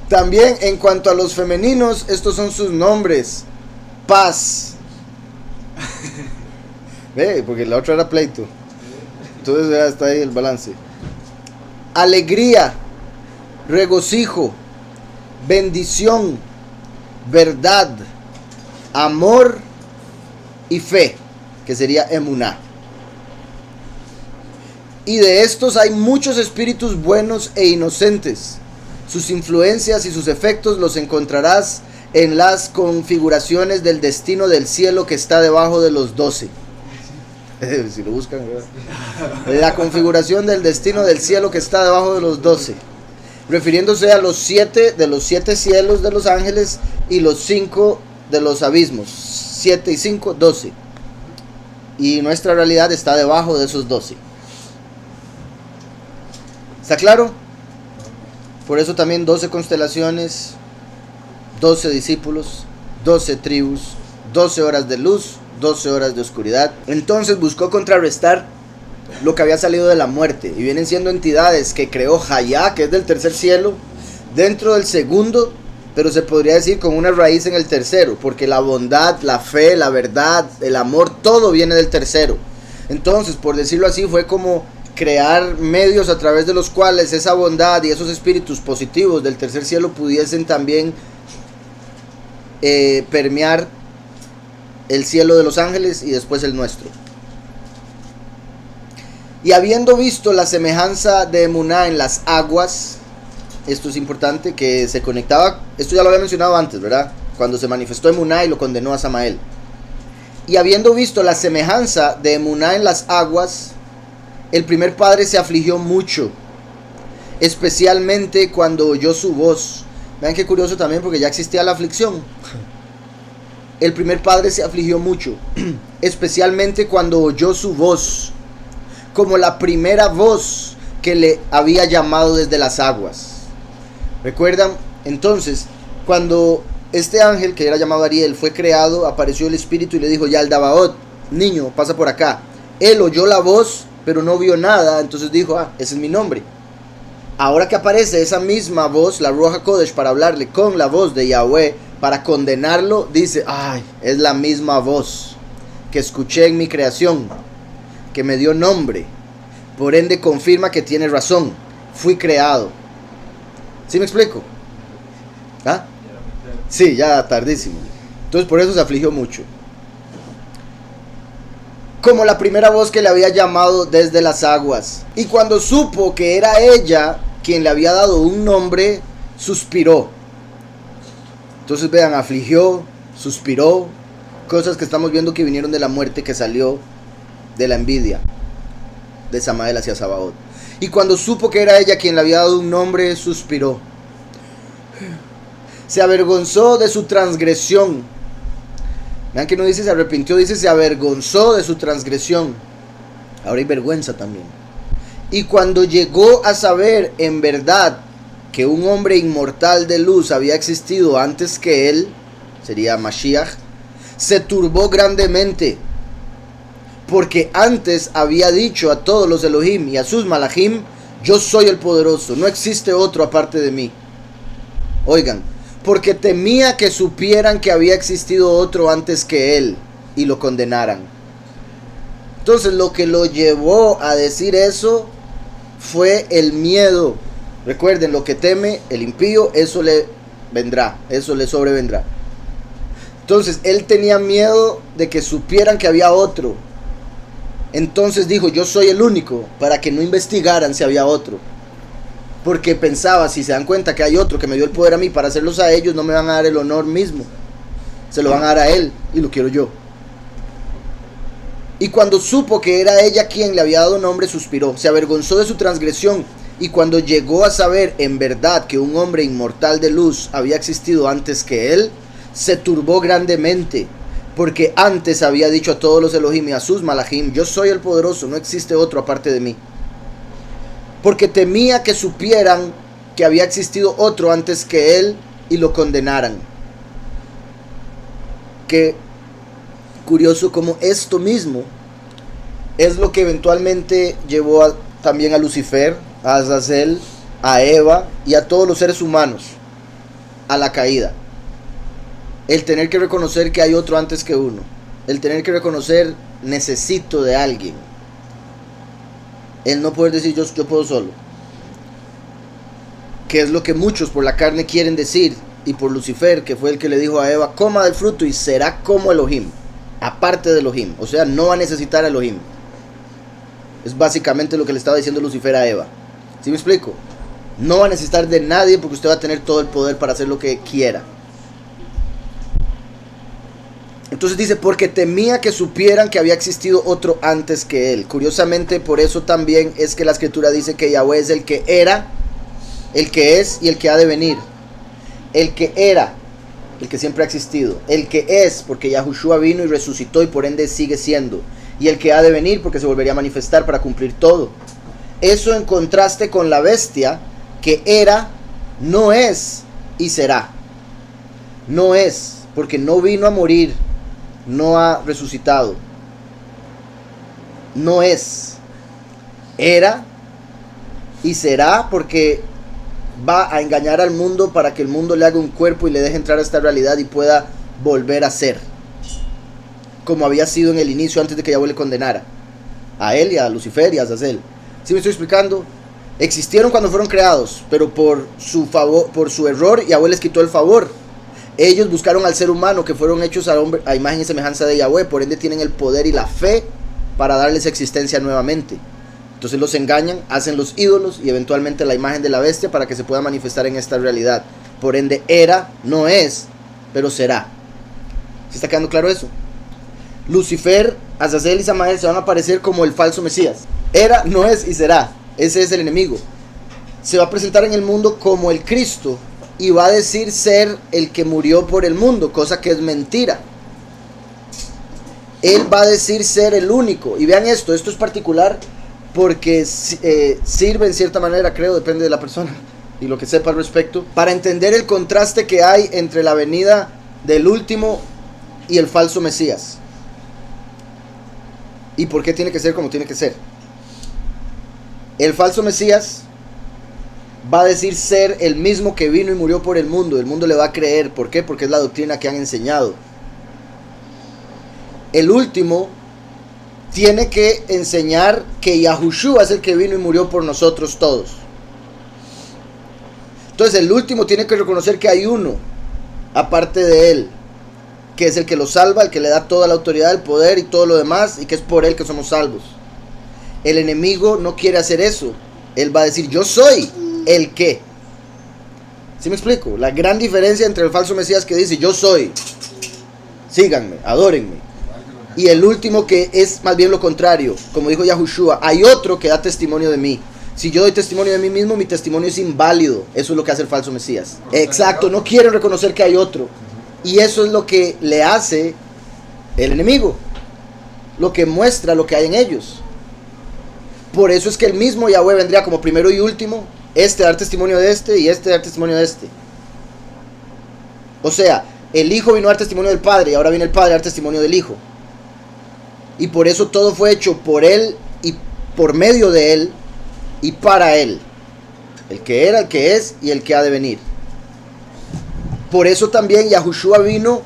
También en cuanto a los femeninos, estos son sus nombres: paz. Ve, porque la otra era pleito. Entonces ya está ahí el balance. Alegría, regocijo, bendición, verdad, amor y fe, que sería emuná. Y de estos hay muchos espíritus buenos e inocentes. Sus influencias y sus efectos los encontrarás en las configuraciones del destino del cielo que está debajo de los 12. Si lo buscan, ¿verdad? La configuración del destino del cielo que está debajo de los 12, refiriéndose a los 7 de los 7 cielos de los ángeles y los 5 de los abismos. 7 y 5, 12. Y nuestra realidad está debajo de esos 12. ¿Está claro? Por eso también 12 constelaciones, 12 discípulos, 12 tribus, 12 horas de luz, 12 horas de oscuridad. Entonces buscó contrarrestar lo que había salido de la muerte. Y vienen siendo entidades que creó Hayá, que es del tercer cielo, dentro del segundo, pero se podría decir con una raíz en el tercero, porque la bondad, la fe, la verdad, el amor, todo viene del tercero. Entonces, por decirlo así, fue como crear medios a través de los cuales esa bondad y esos espíritus positivos del tercer cielo pudiesen también permear el cielo de los ángeles y después el nuestro. Y habiendo visto la semejanza de Emuná en las aguas, esto es importante, que se conectaba, esto ya lo había mencionado antes, ¿verdad? Cuando se manifestó Emuná y lo condenó a Samael. Y habiendo visto la semejanza de Emuná en las aguas, el primer padre se afligió mucho, especialmente cuando oyó su voz. Vean qué curioso también, porque ya existía la aflicción. El primer padre se afligió mucho, especialmente cuando oyó su voz, como la primera voz que le había llamado desde las aguas. ¿Recuerdan? Entonces, cuando este ángel, que era llamado Ariel, fue creado, apareció el espíritu y le dijo: Yaldabaoth, niño, pasa por acá. Él oyó la voz, pero no vio nada, entonces dijo: ese es mi nombre. Ahora que aparece esa misma voz, la Ruach HaKodesh, para hablarle con la voz de Yahweh, para condenarlo, dice: es la misma voz que escuché en mi creación, que me dio nombre, por ende confirma que tiene razón, fui creado. ¿Sí me explico? Sí, ya tardísimo. Entonces por eso se afligió mucho. Como la primera voz que le había llamado desde las aguas. Y cuando supo que era ella quien le había dado un nombre, suspiró. Entonces vean, afligió, suspiró, cosas que estamos viendo que vinieron de la muerte, que salió de la envidia de Samael hacia Sabaoth. Y cuando supo que era ella quien le había dado un nombre, suspiró. Se avergonzó de su transgresión. Vean que no dice se arrepintió, dice se avergonzó de su transgresión. Ahora hay vergüenza también. Y cuando llegó a saber en verdad que un hombre inmortal de luz había existido antes que él, sería Mashiach, se turbó grandemente, porque antes había dicho a todos los Elohim y a sus Malachim: yo soy el poderoso, no existe otro aparte de mí. Oigan, porque temía que supieran que había existido otro antes que él y lo condenaran. Entonces lo que lo llevó a decir eso fue el miedo. Recuerden, lo que teme el impío, eso le vendrá, eso le sobrevendrá. Entonces él tenía miedo de que supieran que había otro. Entonces dijo: yo soy el único, para que no investigaran si había otro. Porque pensaba, si se dan cuenta que hay otro que me dio el poder a mí para hacerlos a ellos, no me van a dar el honor mismo, se lo van a dar a él, y lo quiero yo. Y cuando supo que era ella quien le había dado nombre, suspiró, se avergonzó de su transgresión. Y cuando llegó a saber en verdad que un hombre inmortal de luz había existido antes que él, se turbó grandemente, porque antes había dicho a todos los Elohim y a sus Malachim: yo soy el poderoso, no existe otro aparte de mí. Porque temía que supieran que había existido otro antes que él y lo condenaran. Qué curioso como esto mismo es lo que eventualmente llevó también a Lucifer, a Azazel, a Eva y a todos los seres humanos a la caída. El tener que reconocer que hay otro antes que uno. El tener que reconocer: necesito de alguien. El no poder decir yo puedo solo. Que es lo que muchos por la carne quieren decir. Y por Lucifer, que fue el que le dijo a Eva: coma del fruto y será como Elohim, aparte de Elohim. O sea, no va a necesitar a Elohim. Es básicamente lo que le estaba diciendo Lucifer a Eva. ¿Sí me explico? No va a necesitar de nadie, porque usted va a tener todo el poder para hacer lo que quiera. Entonces dice: porque temía que supieran que había existido otro antes que él. Curiosamente, por eso también es que la escritura dice que Yahweh es el que era, el que es y el que ha de venir. El que era, el que siempre ha existido. El que es, porque Yahushua vino y resucitó y por ende sigue siendo. Y el que ha de venir, porque se volvería a manifestar para cumplir todo. Eso en contraste con la bestia, que era, no es y será. No es, porque no vino a morir, no ha resucitado. No es. era y será, porque va a engañar al mundo para que el mundo le haga un cuerpo y le deje entrar a esta realidad y pueda volver a ser como había sido en el inicio, antes de que Yahweh le condenara a él y a Lucifer y a Azazel. ¿Sí me estoy explicando? Existieron cuando fueron creados, pero por su error, Yahweh les quitó el favor. Ellos buscaron al ser humano, que fueron hechos a imagen y semejanza de Yahweh, por ende tienen el poder y la fe para darles existencia nuevamente. Entonces los engañan, hacen los ídolos y eventualmente la imagen de la bestia para que se pueda manifestar en esta realidad. Por ende, era, no es, pero será. ¿Se está quedando claro eso? Lucifer, Azazel y Samael se van a aparecer como el falso Mesías. Era, no es y será. Ese es el enemigo. Se va a presentar en el mundo como el Cristo y va a decir ser el que murió por el mundo, cosa que es mentira. Él va a decir ser el único. Y vean esto es particular porque sirve en cierta manera, creo, depende de la persona y lo que sepa al respecto, para entender el contraste que hay entre la venida del último y el falso Mesías. Y por qué tiene que ser como tiene que ser. El falso Mesías va a decir ser el mismo que vino y murió por el mundo. El mundo le va a creer. ¿Por qué? Porque es la doctrina que han enseñado. El último tiene que enseñar que Yahushua es el que vino y murió por nosotros todos. Entonces el último tiene que reconocer que hay uno aparte de él, que es el que lo salva, el que le da toda la autoridad, el poder y todo lo demás, y que es por él que somos salvos. El enemigo no quiere hacer eso. Él va a decir, yo soy el que. ¿Sí me explico? La gran diferencia entre el falso Mesías que dice, yo soy, síganme, adórenme, y el último que es más bien lo contrario, como dijo Yahushua, hay otro que da testimonio de mí. Si yo doy testimonio de mí mismo, mi testimonio es inválido. Eso es lo que hace el falso Mesías. Exacto, no quieren reconocer que hay otro. Y eso es lo que le hace el enemigo, lo que muestra lo que hay en ellos. Por eso es que el mismo Yahweh vendría como primero y último, dar testimonio de este y dar testimonio de este. O sea, el Hijo vino a dar testimonio del Padre y ahora viene el Padre a dar testimonio del Hijo. Y por eso todo fue hecho por Él y por medio de Él y para Él. El que era, el que es y el que ha de venir. Por eso también Yahushua vino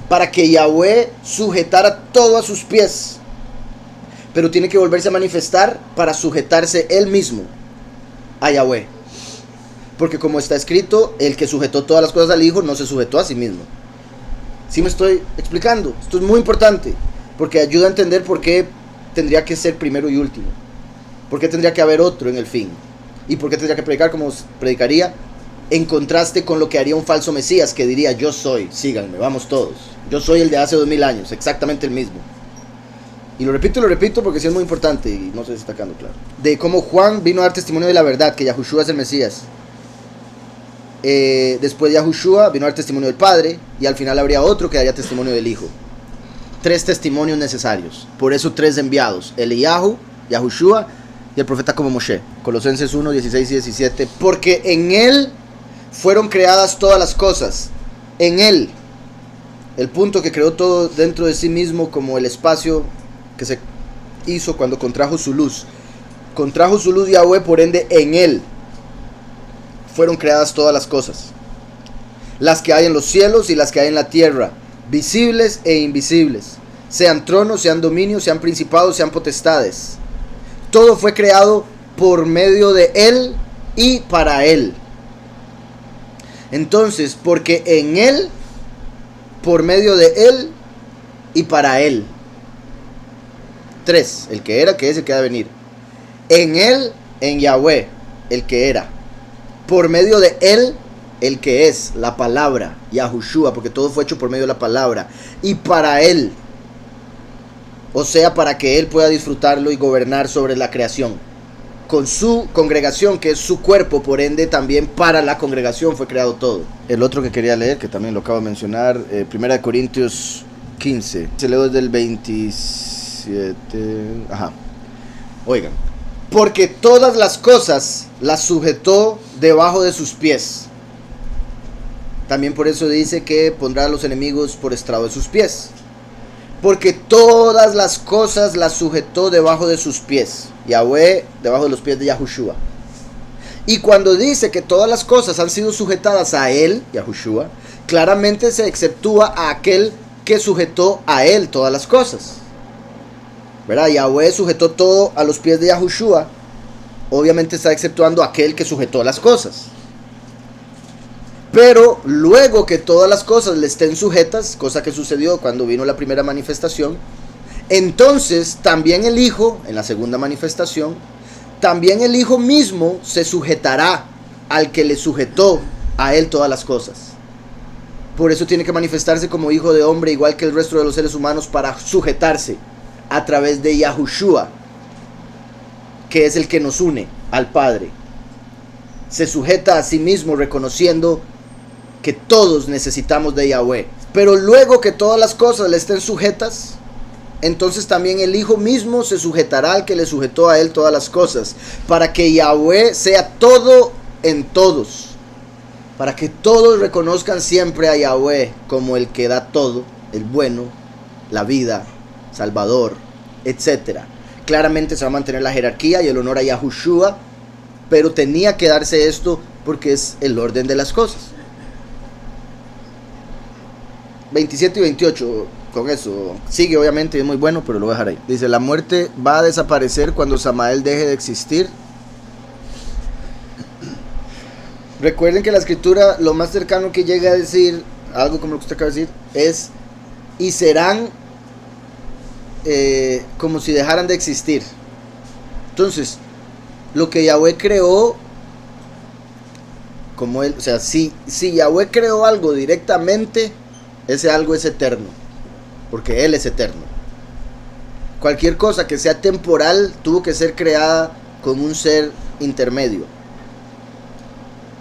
para que Yahweh sujetara todo a sus pies. Pero tiene que volverse a manifestar para sujetarse él mismo a Yahweh. Porque como está escrito, el que sujetó todas las cosas al Hijo no se sujetó a sí mismo. ¿Sí me estoy explicando? Esto es muy importante porque ayuda a entender por qué tendría que ser primero y último. Por qué tendría que haber otro en el fin. Y por qué tendría que predicar como predicaría, en contraste con lo que haría un falso Mesías que diría, yo soy, síganme, vamos todos. Yo soy el de hace 2000 años, exactamente el mismo. Y lo repito porque sí es muy importante y no sé si está quedando claro. De cómo Juan vino a dar testimonio de la verdad, que Yahushua es el Mesías. Después de Yahushua vino a dar testimonio del Padre y al final habría otro que daría testimonio del Hijo. 3 testimonios necesarios. Por eso 3 enviados. Eliyahu, Yahushua y el profeta como Moshe. Colosenses 1, 16 y 17. Porque en él fueron creadas todas las cosas. En él. El punto que creó todo dentro de sí mismo, como el espacio que se hizo cuando contrajo su luz. Contrajo su luz Yahweh, por ende en él fueron creadas todas las cosas. Las que hay en los cielos y las que hay en la tierra, visibles e invisibles. Sean tronos, sean dominios, sean principados, sean potestades. Todo fue creado por medio de él y para él. Entonces, porque en él, por medio de él y para él. 3, el que era, que es, el que ha de venir. En él, en Yahweh, el que era. Por medio de él, el que es, la palabra, Yahushua, porque todo fue hecho por medio de la palabra. Y para él, o sea, para que él pueda disfrutarlo y gobernar sobre la creación. Con su congregación, que es su cuerpo, por ende también para la congregación fue creado todo. El otro que quería leer, que también lo acabo de mencionar, 1 Corintios 15. Se leo desde el 27. Ajá. Oigan. Porque todas las cosas las sujetó debajo de sus pies. También por eso dice que pondrá a los enemigos por estrado de sus pies. Porque todas las cosas las sujetó debajo de sus pies. Yahweh debajo de los pies de Yahushua. Y cuando dice que todas las cosas han sido sujetadas a él, Yahushua, claramente se exceptúa a aquel que sujetó a él todas las cosas, ¿verdad? Yahweh sujetó todo a los pies de Yahushua. Obviamente está exceptuando a aquel que sujetó las cosas. Pero luego que todas las cosas le estén sujetas, cosa que sucedió cuando vino la primera manifestación, entonces también el Hijo, en la segunda manifestación, también el Hijo mismo se sujetará al que le sujetó a él todas las cosas. Por eso tiene que manifestarse como Hijo de hombre, igual que el resto de los seres humanos, para sujetarse a través de Yahushua, que es el que nos une al Padre. Se sujeta a sí mismo reconociendo que todos necesitamos de Yahweh. Pero luego que todas las cosas le estén sujetas, entonces también el Hijo mismo se sujetará al que le sujetó a él todas las cosas, para que Yahweh sea todo en todos, para que todos reconozcan siempre a Yahweh como el que da todo, el bueno, la vida, Salvador, etc. Claramente se va a mantener la jerarquía y el honor a Yahushua, pero tenía que darse esto porque es el orden de las cosas. 27 y 28, con eso sigue, obviamente es muy bueno, pero lo voy a dejar ahí. Dice: la muerte va a desaparecer cuando Samael deje de existir. Recuerden que la escritura, lo más cercano que llega a decir algo como lo que usted acaba de decir es: y serán como si dejaran de existir. Entonces, lo que Yahweh creó, como él, o sea, si Yahweh creó algo directamente, ese algo es eterno, porque él es eterno. Cualquier cosa que sea temporal tuvo que ser creada con un ser intermedio,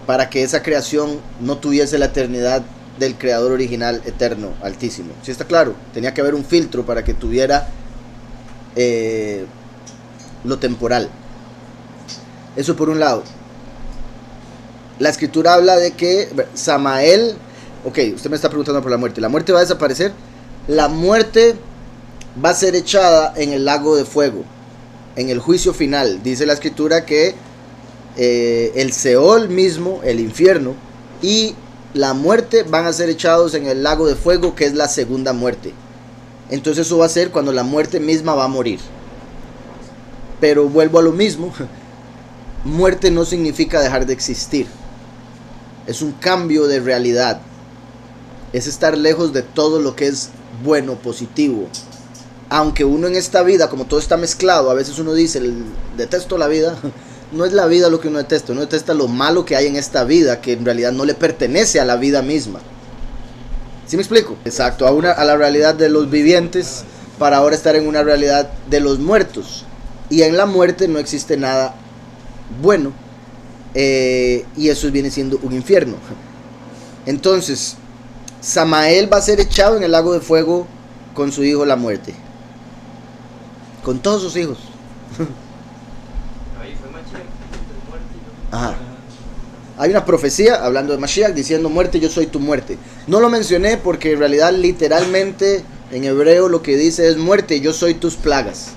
para que esa creación no tuviese la eternidad del creador original eterno, altísimo. ¿Sí está claro? Tenía que haber un filtro para que tuviera lo temporal. Eso por un lado. La escritura habla de que Samael, ok, usted me está preguntando por la muerte. La muerte va a desaparecer. La muerte va a ser echada en el lago de fuego, en el juicio final. Dice la escritura que el Seol mismo, el infierno, y la muerte van a ser echados en el lago de fuego, que es la segunda muerte. Entonces eso va a ser cuando la muerte misma va a morir. Pero vuelvo a lo mismo. Muerte no significa dejar de existir. Es un cambio de realidad. Es estar lejos de todo lo que es bueno, positivo. Aunque uno en esta vida, como todo está mezclado, a veces uno dice, detesto la vida. No es la vida lo que uno detesta lo malo que hay en esta vida, que en realidad no le pertenece a la vida misma. ¿Sí me explico? Exacto, a la realidad de los vivientes, para ahora estar en una realidad de los muertos. Y en la muerte no existe nada bueno, y eso viene siendo un infierno. Entonces, Samael va a ser echado en el lago de fuego con su hijo la muerte, con todos sus hijos. Ajá. Hay una profecía hablando de Mashiach diciendo: muerte, yo soy tu muerte. No lo mencioné porque en realidad literalmente en hebreo lo que dice es: muerte, yo soy tus plagas.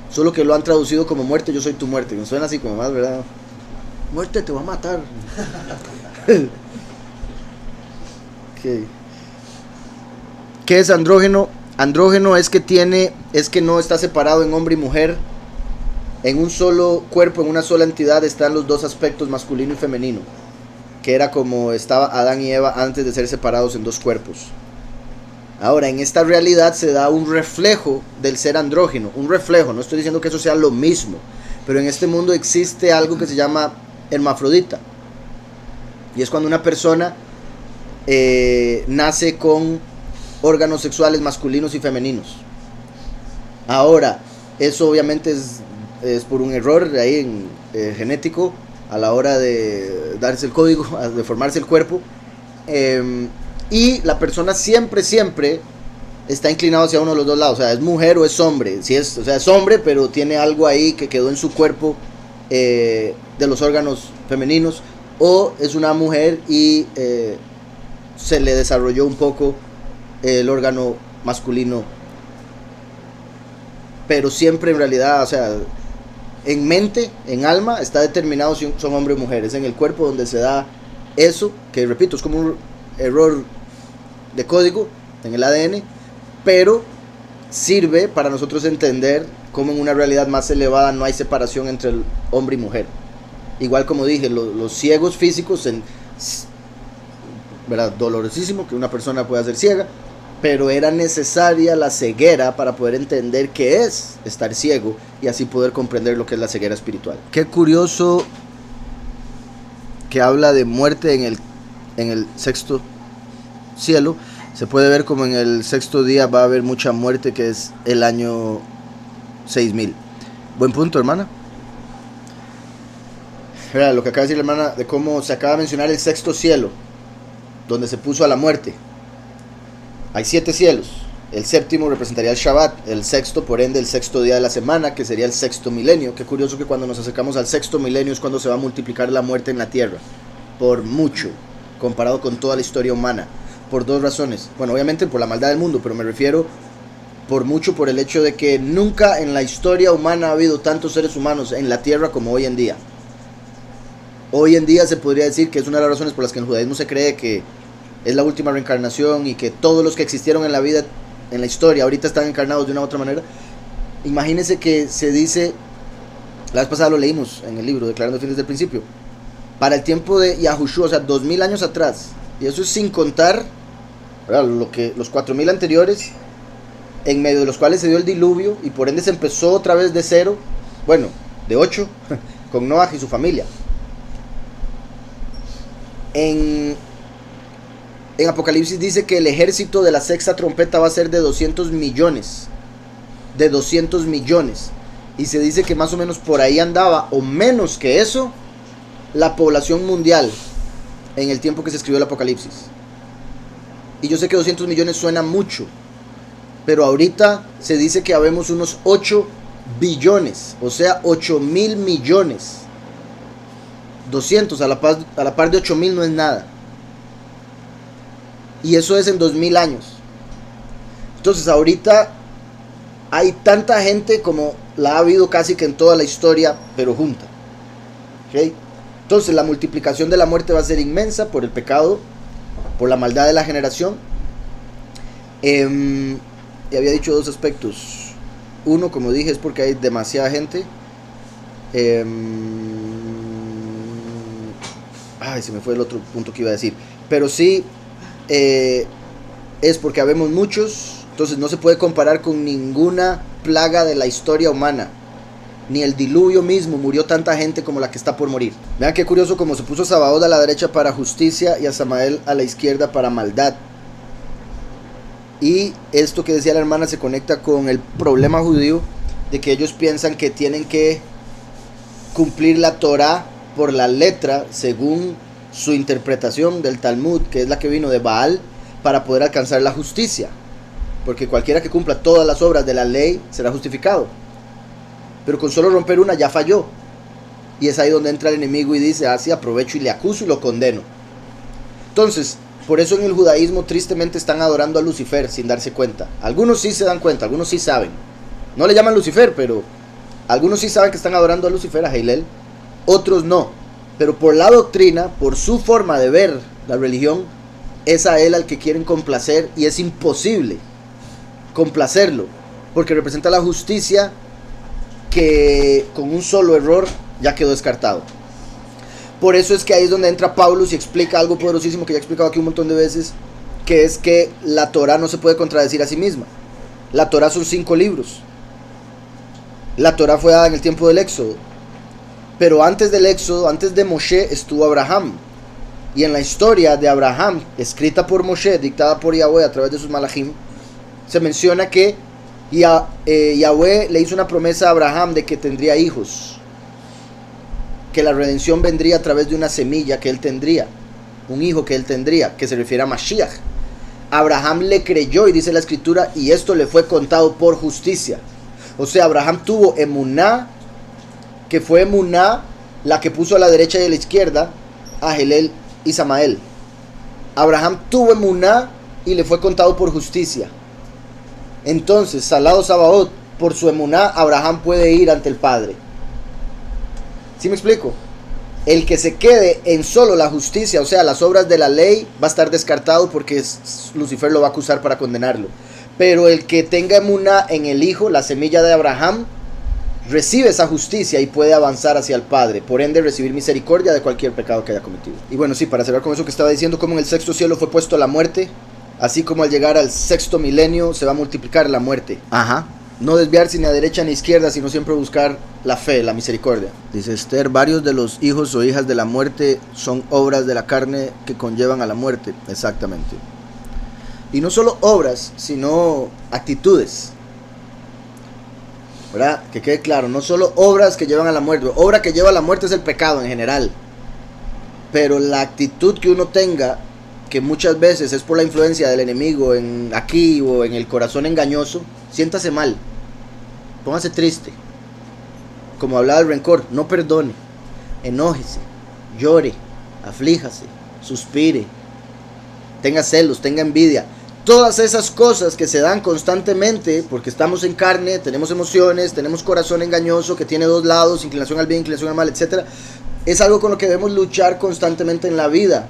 Solo que lo han traducido como muerte, yo soy tu muerte. Me suena así como más, ¿verdad? Muerte, te va a matar. Okay. ¿Qué es andrógeno? Andrógeno es que no está separado en hombre y mujer. En un solo cuerpo, en una sola entidad, están los dos aspectos, masculino y femenino, que era como estaba Adán y Eva antes de ser separados en dos cuerpos. Ahora, en esta realidad se da un reflejo del ser andrógeno, un reflejo. No estoy diciendo que eso sea lo mismo, pero en este mundo existe algo que se llama hermafrodita, y es cuando una persona nace con órganos sexuales masculinos y femeninos. Ahora, eso obviamente es por un error ahí genético a la hora de darse el código, de formarse el cuerpo, y la persona siempre está inclinado hacia uno de los dos lados. O sea, es mujer o es hombre. O sea, es hombre, pero tiene algo ahí que quedó en su cuerpo de los órganos femeninos, o es una mujer y se le desarrolló un poco el órgano masculino, pero siempre en realidad, o sea, en mente, en alma, está determinado si son hombres o mujeres. En el cuerpo donde se da eso, que repito, es como un error de código en el ADN, pero sirve para nosotros entender cómo en una realidad más elevada no hay separación entre el hombre y mujer. Igual como dije, los ciegos físicos, ¿verdad? Dolorosísimo que una persona pueda ser ciega, pero era necesaria la ceguera para poder entender qué es estar ciego y así poder comprender lo que es la ceguera espiritual. Qué curioso que habla de muerte en el sexto cielo. Se puede ver como en el sexto día va a haber mucha muerte, que es el año 6000. Buen punto, hermana. Mira, lo que acaba de decir la hermana de cómo se acaba de mencionar el sexto cielo, donde se puso a la muerte. Hay 7 cielos. El séptimo representaría el Shabbat, el sexto, por ende, el sexto día de la semana, que sería el sexto milenio. Qué curioso que cuando nos acercamos al sexto milenio es cuando se va a multiplicar la muerte en la tierra. Por mucho, comparado con toda la historia humana. Por 2 razones. Bueno, obviamente por la maldad del mundo, pero me refiero por mucho por el hecho de que nunca en la historia humana ha habido tantos seres humanos en la tierra como hoy en día. Hoy en día se podría decir que es una de las razones por las que en el judaísmo se cree que es la última reencarnación y que todos los que existieron en la vida, en la historia, ahorita están encarnados de una u otra manera. Imagínense que se dice, la vez pasada lo leímos en el libro Declarando Fin desde el Principio, para el tiempo de Yahushua, o sea, 2000 años atrás, y eso es sin contar, ¿verdad?, los 4000 anteriores, en medio de los cuales se dio el diluvio y por ende se empezó otra vez de 0, bueno, de 8, con Noah y su familia. En Apocalipsis dice que el ejército de la sexta trompeta va a ser de 200 millones. De 200 millones. Y se dice que más o menos por ahí andaba, o menos que eso, la población mundial en el tiempo que se escribió el Apocalipsis. Y yo sé que 200 millones suena mucho, pero ahorita se dice que habemos unos 8 billones, o sea, 8.000 millones. 200 a la par de 8.000 no es nada. Y eso es en 2000 años. Entonces ahorita hay tanta gente como la ha habido casi que en toda la historia, pero junta. ¿Okay? Entonces la multiplicación de la muerte va a ser inmensa por el pecado, por la maldad de la generación. Y había dicho 2 aspectos. Uno, como dije, es porque hay demasiada gente. Se me fue el otro punto que iba a decir. Pero sí, es porque habemos muchos. Entonces no se puede comparar con ninguna plaga de la historia humana. Ni el diluvio mismo murió tanta gente como la que está por morir. Vean qué curioso como se puso Sabaoth a la derecha para justicia y a Samael a la izquierda para maldad. Y esto que decía la hermana se conecta con el problema judío de que ellos piensan que tienen que cumplir la Torah por la letra según su interpretación del Talmud, que es la que vino de Baal, para poder alcanzar la justicia, porque cualquiera que cumpla todas las obras de la ley será justificado, pero con solo romper una ya falló, y es ahí donde entra el enemigo y dice, así aprovecho y le acuso y lo condeno. Entonces, por eso en el judaísmo tristemente están adorando a Lucifer sin darse cuenta. Algunos sí se dan cuenta, algunos sí saben, no le llaman Lucifer, pero algunos sí saben que están adorando a Lucifer, a Hillel. Otros no, pero por la doctrina, por su forma de ver la religión, es a él al que quieren complacer, y es imposible complacerlo, porque representa la justicia que con un solo error ya quedó descartado. Por eso es que ahí es donde entra Paulus y explica algo poderosísimo que ya he explicado aquí un montón de veces, que es que la Torah no se puede contradecir a sí misma. La Torah son 5 libros. La Torah fue dada en el tiempo del Éxodo. Pero antes del Éxodo, antes de Moshe, estuvo Abraham. Y en la historia de Abraham, escrita por Moshe, dictada por Yahweh a través de sus malajim, se menciona que Yahweh le hizo una promesa a Abraham de que tendría hijos, que la redención vendría a través de una semilla que él tendría, un hijo que él tendría, que se refiere a Mashiach. Abraham le creyó, y dice la escritura, y esto le fue contado por justicia. O sea, Abraham tuvo emuná, que fue emuná la que puso a la derecha y a la izquierda a Hillel y Samael. Abraham tuvo emuná y le fue contado por justicia. Entonces, salado Sabaoth, por su emuná, Abraham puede ir ante el Padre. ¿Sí me explico? El que se quede en solo la justicia, o sea, las obras de la ley, va a estar descartado porque Lucifer lo va a acusar para condenarlo. Pero el que tenga emuná en el Hijo, la semilla de Abraham, recibe esa justicia y puede avanzar hacia el Padre, por ende recibir misericordia de cualquier pecado que haya cometido. Y bueno, sí, para cerrar con eso que estaba diciendo, como en el sexto cielo fue puesto la muerte, así como al llegar al sexto milenio se va a multiplicar la muerte. Ajá. No desviarse ni a derecha ni a izquierda, sino siempre buscar la fe, la misericordia. Dice Esther, varios de los hijos o hijas de la muerte son obras de la carne que conllevan a la muerte. Exactamente. Y no solo obras, sino actitudes. ¿Verdad? Que quede claro, no solo obras que llevan a la muerte. Obra que lleva a la muerte es el pecado en general. Pero la actitud que uno tenga, que muchas veces es por la influencia del enemigo en aquí o en el corazón engañoso, siéntase mal, póngase triste, como hablaba el rencor, no perdone, enójese, llore, aflíjase, suspire, tenga celos, tenga envidia, todas esas cosas que se dan constantemente porque estamos en carne, tenemos emociones, tenemos corazón engañoso que tiene dos lados, inclinación al bien, inclinación al mal, etc. Es algo con lo que debemos luchar constantemente en la vida.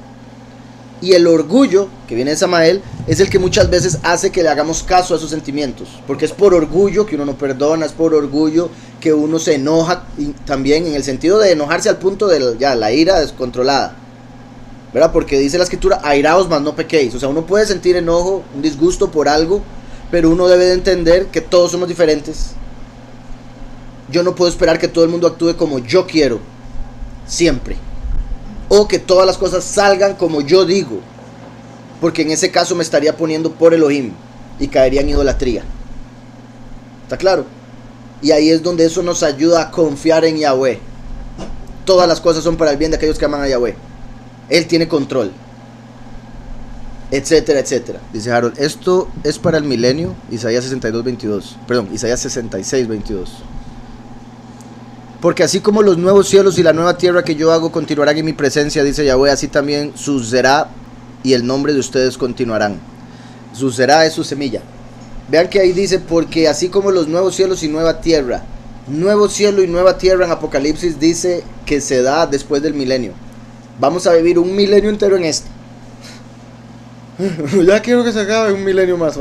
Y el orgullo, que viene de Samael, es el que muchas veces hace que le hagamos caso a esos sentimientos. Porque es por orgullo que uno no perdona, es por orgullo que uno se enoja, y también en el sentido de enojarse al punto de ya, la ira descontrolada. ¿Verdad? Porque dice la escritura, airaos mas no pequéis. O sea, uno puede sentir enojo, un disgusto por algo, pero uno debe de entender que todos somos diferentes. Yo no puedo esperar que todo el mundo actúe como yo quiero, siempre. O que todas las cosas salgan como yo digo, porque en ese caso me estaría poniendo por Elohim y caería en idolatría. ¿Está claro? Y ahí es donde eso nos ayuda a confiar en Yahweh. Todas las cosas son para el bien de aquellos que aman a Yahweh. Él tiene control, etcétera, etcétera. Dice Harold, esto es para el milenio. Isaías 62:22. Perdón, Isaías 66:22. Porque así como los nuevos cielos y la nueva tierra que yo hago continuarán en mi presencia, dice Yahweh, así también su será y el nombre de ustedes continuarán. Su será es su semilla. Vean que ahí dice, porque así como los nuevos cielos y nueva tierra. Nuevo cielo y nueva tierra en Apocalipsis dice que se da después del milenio. Vamos a vivir un milenio entero en este. Ya quiero que se acabe un milenio más.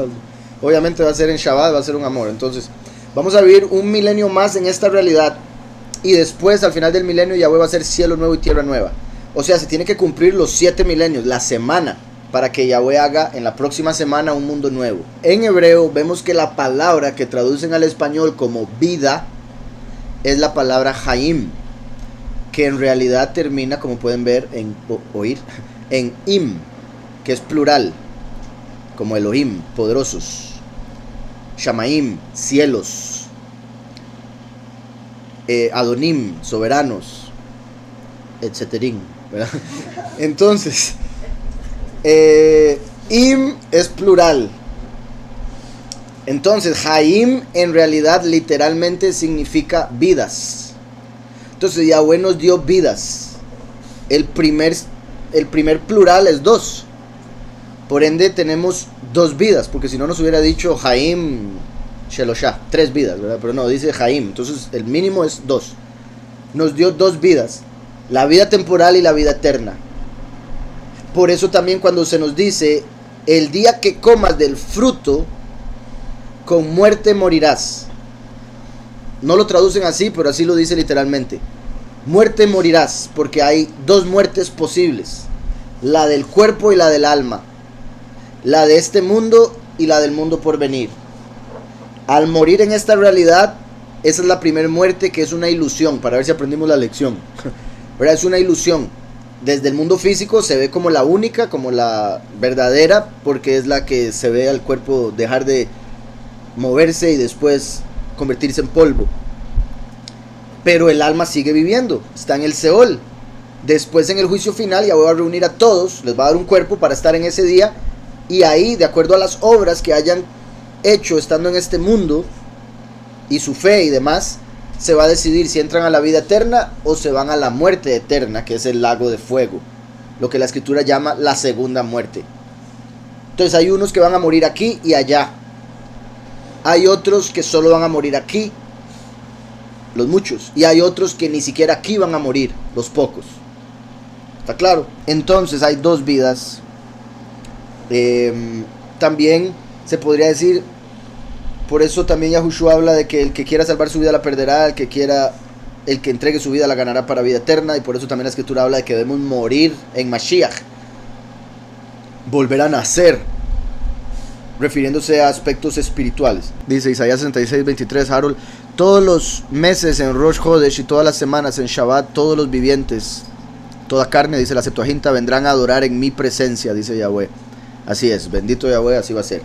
Obviamente va a ser en Shabbat, va a ser un amor. Entonces, vamos a vivir un milenio más en esta realidad. Y después, al final del milenio, Yahweh va a ser cielo nuevo y tierra nueva. O sea, se tiene que cumplir los 7 milenios, la semana, para que Yahweh haga en la próxima semana un mundo nuevo. En hebreo vemos que la palabra que traducen al español como vida es la palabra Haim, que en realidad termina, como pueden ver, en im, que es plural, como Elohim, poderosos, Shamaim, cielos, Adonim, soberanos, etcétera, ¿verdad? Entonces, im es plural. Entonces, Haim en realidad literalmente significa vidas. Entonces, Yahweh nos dio vidas. El primer plural es 2. Por ende, tenemos 2 vidas, porque si no nos hubiera dicho Haim Sheloshah, 3 vidas, ¿verdad? Pero no, dice Haim, entonces el mínimo es 2. Nos dio 2 vidas, la vida temporal y la vida eterna. Por eso también cuando se nos dice, el día que comas del fruto, con muerte morirás. No lo traducen así, pero así lo dice literalmente. Muerte morirás, porque hay 2 muertes posibles, la del cuerpo y la del alma, la de este mundo y la del mundo por venir. Al morir en esta realidad, esa es la primera muerte, que es una ilusión, para ver si aprendimos la lección. Pero es una ilusión. Desde el mundo físico se ve como la única, como la verdadera, porque es la que se ve al cuerpo dejar de moverse y después convertirse en polvo. Pero el alma sigue viviendo, está en el Seol. Después, en el juicio final, ya voy a reunir a todos, les va a dar un cuerpo para estar en ese día, y ahí, de acuerdo a las obras que hayan hecho estando en este mundo y su fe y demás, se va a decidir si entran a la vida eterna o se van a la muerte eterna, que es el lago de fuego, lo que la escritura llama la segunda muerte. Entonces hay unos que van a morir aquí y allá, hay otros que solo van a morir aquí, los muchos, y hay otros que ni siquiera aquí van a morir, los pocos. ¿Está claro? Entonces hay dos vidas. También se podría decir, por eso también Yahushua habla de que el que quiera salvar su vida la perderá, el que entregue su vida la ganará para vida eterna, y por eso también la escritura habla de que debemos morir en Mashiach, volver a nacer, refiriéndose a aspectos espirituales. Dice Isaías 66:23, Harold: todos los meses en Rosh Chodesh y todas las semanas en Shabbat, todos los vivientes, toda carne, dice la Septuaginta, vendrán a adorar en mi presencia, dice Yahweh. Así es, bendito Yahweh, así va a ser.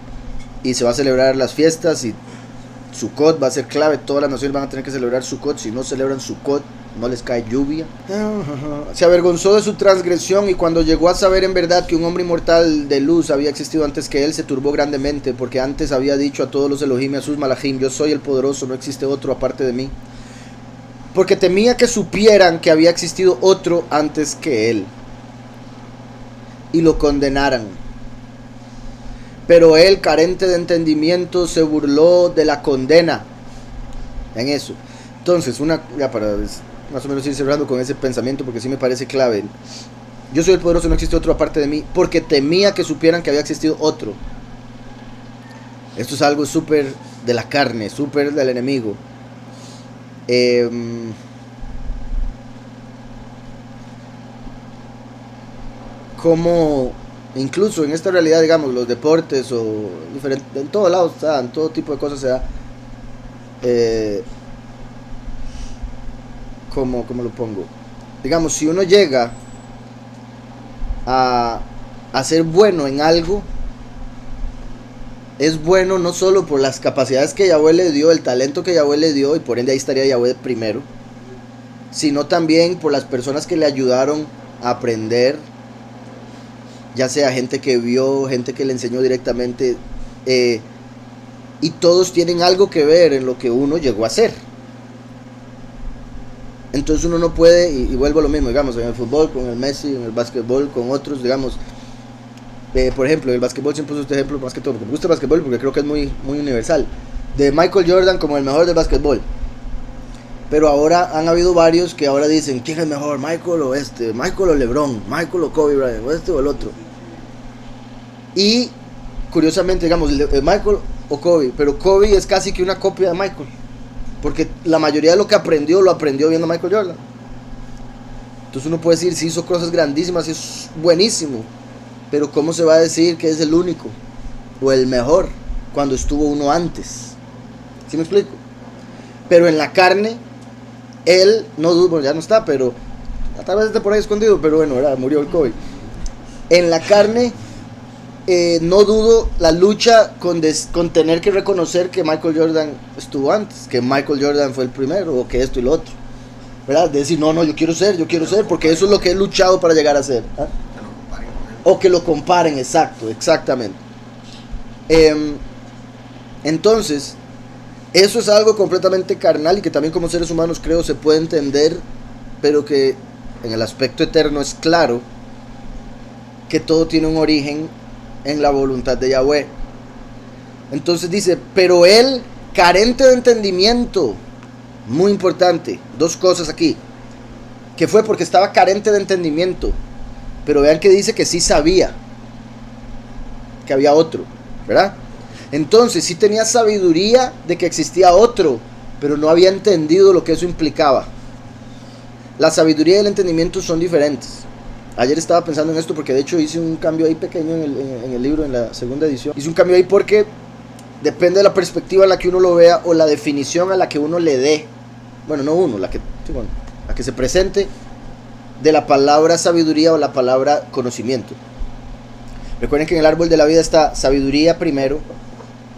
Y se va a celebrar las fiestas, y Sukkot va a ser clave. Todas las naciones van a tener que celebrar Sukkot. Si no celebran Sukkot, no les cae lluvia. Se avergonzó de su transgresión, y cuando llegó a saber en verdad que un hombre inmortal de luz había existido antes que él, se turbó grandemente, porque antes había dicho a todos los Elohim y a sus malachim: yo soy el poderoso, no existe otro aparte de mí. Porque temía que supieran que había existido otro antes que él y lo condenaran. Pero él, carente de entendimiento, se burló de la condena. En eso. Entonces, ya para más o menos ir cerrando con ese pensamiento, porque sí me parece clave. Yo soy el poderoso, no existe otro aparte de mí, porque temía que supieran que había existido otro. Esto es algo súper de la carne, súper del enemigo. Como incluso en esta realidad, digamos, los deportes o en todos lados, en todo tipo de cosas se da. ¿Cómo lo pongo? Digamos, si uno llega a ser bueno en algo, es bueno no solo por las capacidades que Yahweh le dio, el talento que Yahweh le dio, y por ende ahí estaría Yahweh primero, sino también por las personas que le ayudaron a aprender, ya sea gente que vio, gente que le enseñó directamente, y todos tienen algo que ver en lo que uno llegó a hacer. Entonces uno no puede, y vuelvo a lo mismo, digamos, en el fútbol, con el Messi, en el básquetbol, con otros, digamos, por ejemplo, el básquetbol siempre uso este ejemplo más que todo, porque me gusta el básquetbol, porque creo que es muy universal, de Michael Jordan como el mejor del básquetbol. Pero ahora han habido varios que ahora dicen: ¿quién es mejor, Michael o este? Michael o LeBron, Michael o Kobe Bryant, o este o el otro. Y curiosamente, digamos, Michael o Kobe, pero Kobe es casi que una copia de Michael, porque la mayoría de lo que aprendió, lo aprendió viendo a Michael Jordan. Entonces uno puede decir: sí, hizo cosas grandísimas, es buenísimo, pero ¿cómo se va a decir que es el único o el mejor cuando estuvo uno antes? ¿Sí me explico? Pero en la carne, él no dudo, bueno, ya no está, pero tal vez esté por ahí escondido, pero bueno, murió el Kobe. En la carne, no dudo la lucha con tener que reconocer que Michael Jordan estuvo antes, que Michael Jordan fue el primero, o que esto y lo otro, ¿verdad? De decir: no, yo quiero ser, porque eso es lo que he luchado para llegar a ser, ¿eh? O que lo comparen, exactamente. Entonces, eso es algo completamente carnal, y que también como seres humanos creo se puede entender, pero que en el aspecto eterno es claro que todo tiene un origen en la voluntad de Yahweh. Entonces dice: pero él, carente de entendimiento, muy importante, dos cosas aquí, que fue porque estaba carente de entendimiento, pero vean que dice que sí sabía que había otro, ¿verdad? Entonces sí tenía sabiduría de que existía otro, pero no había entendido lo que eso implicaba. La sabiduría y el entendimiento son diferentes. Ayer estaba pensando en esto, porque de hecho hice un cambio ahí pequeño en el libro, en la segunda edición. Hice un cambio ahí porque depende de la perspectiva en la que uno lo vea, o la definición a la que uno le dé. Bueno, no uno, la que se presente de la palabra sabiduría o la palabra conocimiento. Recuerden que en el árbol de la vida está sabiduría primero,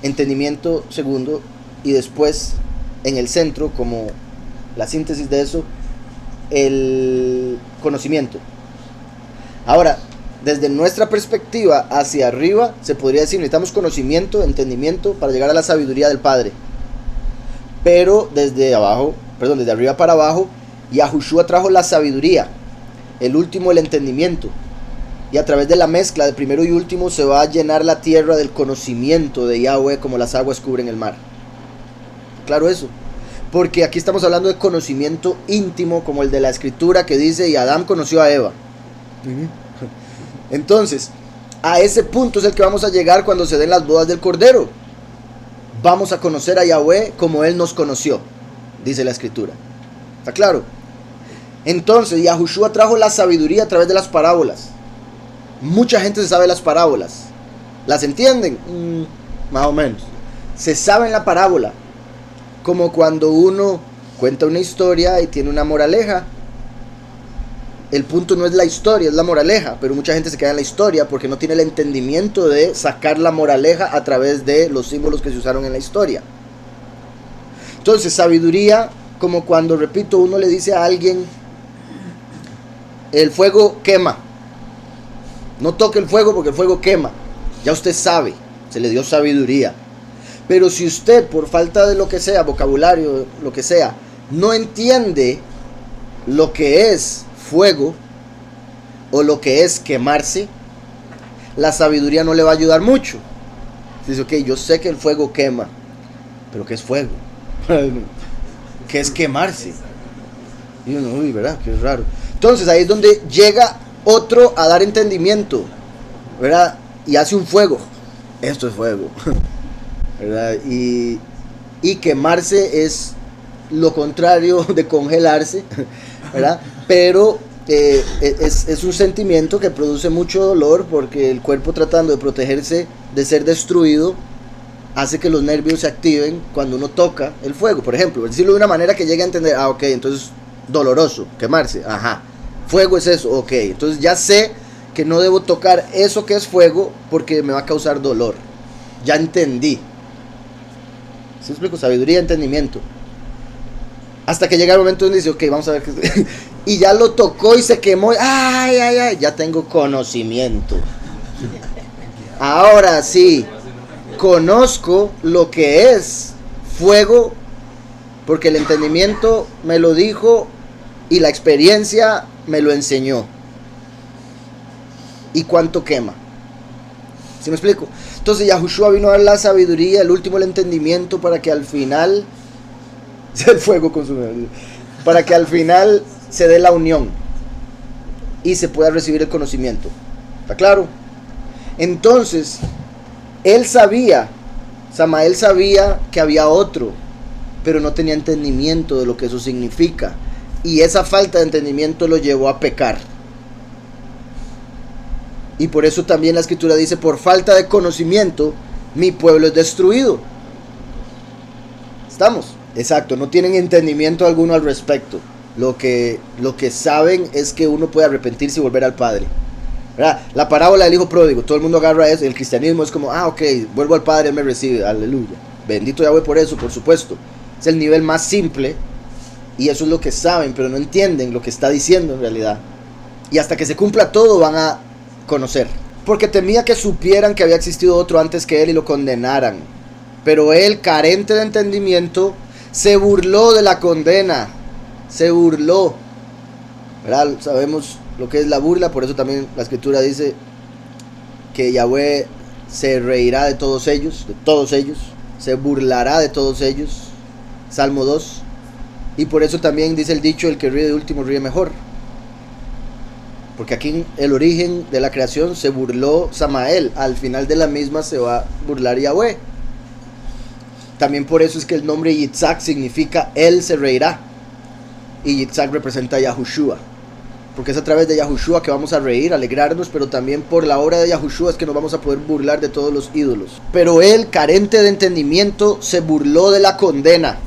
entendimiento segundo, y después en el centro, como la síntesis de eso, el conocimiento. Ahora, desde nuestra perspectiva hacia arriba, se podría decir: necesitamos conocimiento, entendimiento para llegar a la sabiduría del Padre. Pero desde arriba para abajo, Yahushua trajo la sabiduría, el último el entendimiento, y a través de la mezcla de primero y último se va a llenar la tierra del conocimiento de Yahweh, como las aguas cubren el mar. Claro eso. Porque aquí estamos hablando de conocimiento íntimo, como el de la escritura que dice, y Adán conoció a Eva. Entonces, a ese punto es el que vamos a llegar cuando se den las bodas del Cordero. Vamos a conocer a Yahweh como Él nos conoció, dice la escritura. ¿Está claro? Entonces, Yahushua trajo la sabiduría a través de las parábolas. Mucha gente se sabe las parábolas. ¿Las entienden? Más o menos. Se sabe la parábola. Como cuando uno cuenta una historia y tiene una moraleja. El punto no es la historia, es la moraleja. Pero mucha gente se queda en la historia porque no tiene el entendimiento de sacar la moraleja a través de los símbolos que se usaron en la historia. Entonces, sabiduría, como cuando, repito, uno le dice a alguien, el fuego quema. No toque el fuego porque el fuego quema. Ya usted sabe, se le dio sabiduría. Pero si usted, por falta de lo que sea, vocabulario, lo que sea, no entiende lo que es fuego o lo que es quemarse, la sabiduría no le va a ayudar mucho. Dice, ok, yo sé que el fuego quema, pero ¿qué es fuego? ¿Qué es quemarse? Y uno, uy, ¿verdad? Qué raro. Entonces ahí es donde llega otro a dar entendimiento, ¿verdad? Y hace un fuego. Esto es fuego, ¿verdad? Y quemarse es lo contrario de congelarse, ¿verdad? Pero es un sentimiento que produce mucho dolor porque el cuerpo, tratando de protegerse de ser destruido, hace que los nervios se activen cuando uno toca el fuego. Por ejemplo, decirlo de una manera que llegue a entender, ok, entonces doloroso, quemarse, ajá, fuego es eso, ok, entonces ya sé que no debo tocar eso que es fuego porque me va a causar dolor. Ya entendí. ¿Sí explico? Sabiduría, entendimiento. Hasta que llega el momento donde dice, ok, vamos a ver qué... y ya lo tocó y se quemó. Ay, ay, ay, ya tengo conocimiento. Ahora sí, conozco lo que es fuego porque el entendimiento me lo dijo y la experiencia me lo enseñó. ¿Y cuánto quema? ¿Sí me explico? Entonces Yahushua vino a dar la sabiduría, el último el entendimiento, para que al final el fuego consume, para que al final se dé la unión y se pueda recibir el conocimiento. ¿Está claro? Entonces él sabía, Samael sabía que había otro, pero no tenía entendimiento de lo que eso significa, y esa falta de entendimiento lo llevó a pecar. Y por eso también la escritura dice, por falta de conocimiento, mi pueblo es destruido. ¿Estamos? Exacto, no tienen entendimiento alguno al respecto. Lo que saben es que uno puede arrepentirse y volver al Padre, ¿verdad? La parábola del hijo pródigo, todo el mundo agarra eso. El cristianismo es como, ok, vuelvo al Padre, Él me recibe, aleluya. Bendito Yahweh por eso, por supuesto. Es el nivel más simple y eso es lo que saben, pero no entienden lo que está diciendo en realidad. Y hasta que se cumpla todo van a conocer, porque temía que supieran que había existido otro antes que él y lo condenaran. Pero él, carente de entendimiento, se burló de la condena. Se burló, ¿verdad? Sabemos lo que es la burla, por eso también la escritura dice que Yahweh se reirá de todos ellos, se burlará de todos ellos. Salmo 2. Y por eso también dice el dicho, el que ríe de último ríe mejor. Porque aquí en el origen de la creación se burló Samael, al final de la misma se va a burlar Yahweh. También por eso es que el nombre Yitzhak significa Él se reirá. Y Yitzhak representa a Yahushua. Porque es a través de Yahushua que vamos a reír, alegrarnos, pero también por la obra de Yahushua es que nos vamos a poder burlar de todos los ídolos. Pero él, carente de entendimiento, se burló de la condena.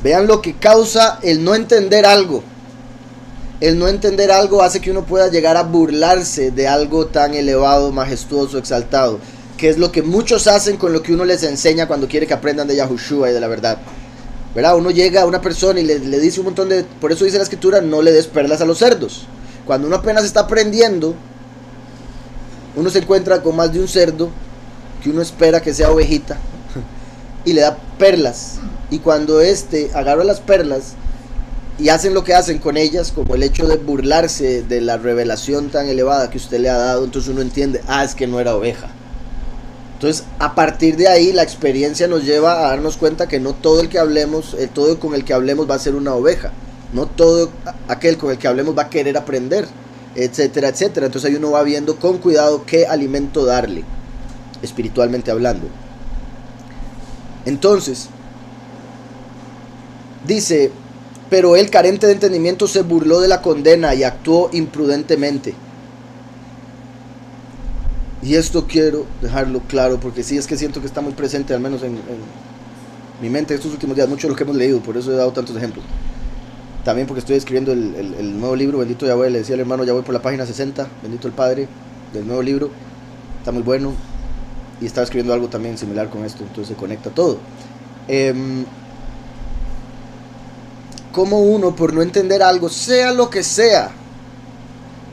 Vean lo que causa el no entender algo. El no entender algo hace que uno pueda llegar a burlarse de algo tan elevado, majestuoso, exaltado, que es lo que muchos hacen con lo que uno les enseña cuando quiere que aprendan de Yahushua y de la verdad, ¿verdad? Uno llega a una persona y le dice un montón de... Por eso dice la escritura, no le des perlas a los cerdos. Cuando uno apenas está aprendiendo, uno se encuentra con más de un cerdo que uno espera que sea ovejita y le da perlas, y cuando agarra las perlas y hacen lo que hacen con ellas, como el hecho de burlarse de la revelación tan elevada que usted le ha dado, entonces uno entiende, es que no era oveja. Entonces, a partir de ahí, la experiencia nos lleva a darnos cuenta que no todo el que hablemos, todo con el que hablemos va a ser una oveja. No todo aquel con el que hablemos va a querer aprender, etcétera, etcétera. Entonces ahí uno va viendo con cuidado qué alimento darle, espiritualmente hablando. Entonces, dice, pero él, carente de entendimiento, se burló de la condena y actuó imprudentemente. Y esto quiero dejarlo claro, porque sí es que siento que está muy presente, al menos en mi mente estos últimos días, mucho de lo que hemos leído, por eso he dado tantos ejemplos. También porque estoy escribiendo el nuevo libro, bendito Yahweh, le decía al hermano, ya voy por la página 60, bendito el Padre, del nuevo libro, está muy bueno, y estaba escribiendo algo también similar con esto, entonces se conecta todo. Como uno, por no entender algo, sea lo que sea,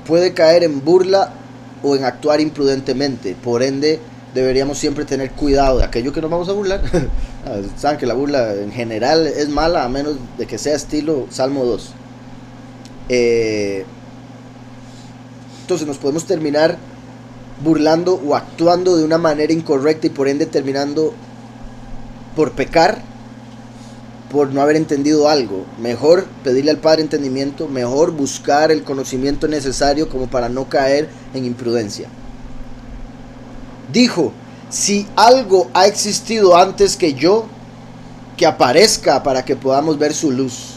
puede caer en burla o en actuar imprudentemente. Por ende, deberíamos siempre tener cuidado de aquello que nos vamos a burlar. Saben que la burla en general es mala, a menos de que sea estilo Salmo 2. Entonces nos podemos terminar burlando o actuando de una manera incorrecta y por ende terminando por pecar, por no haber entendido algo. Mejor pedirle al Padre entendimiento, mejor buscar el conocimiento necesario como para no caer en imprudencia. Dijo, si algo ha existido antes que yo, que aparezca para que podamos ver su luz.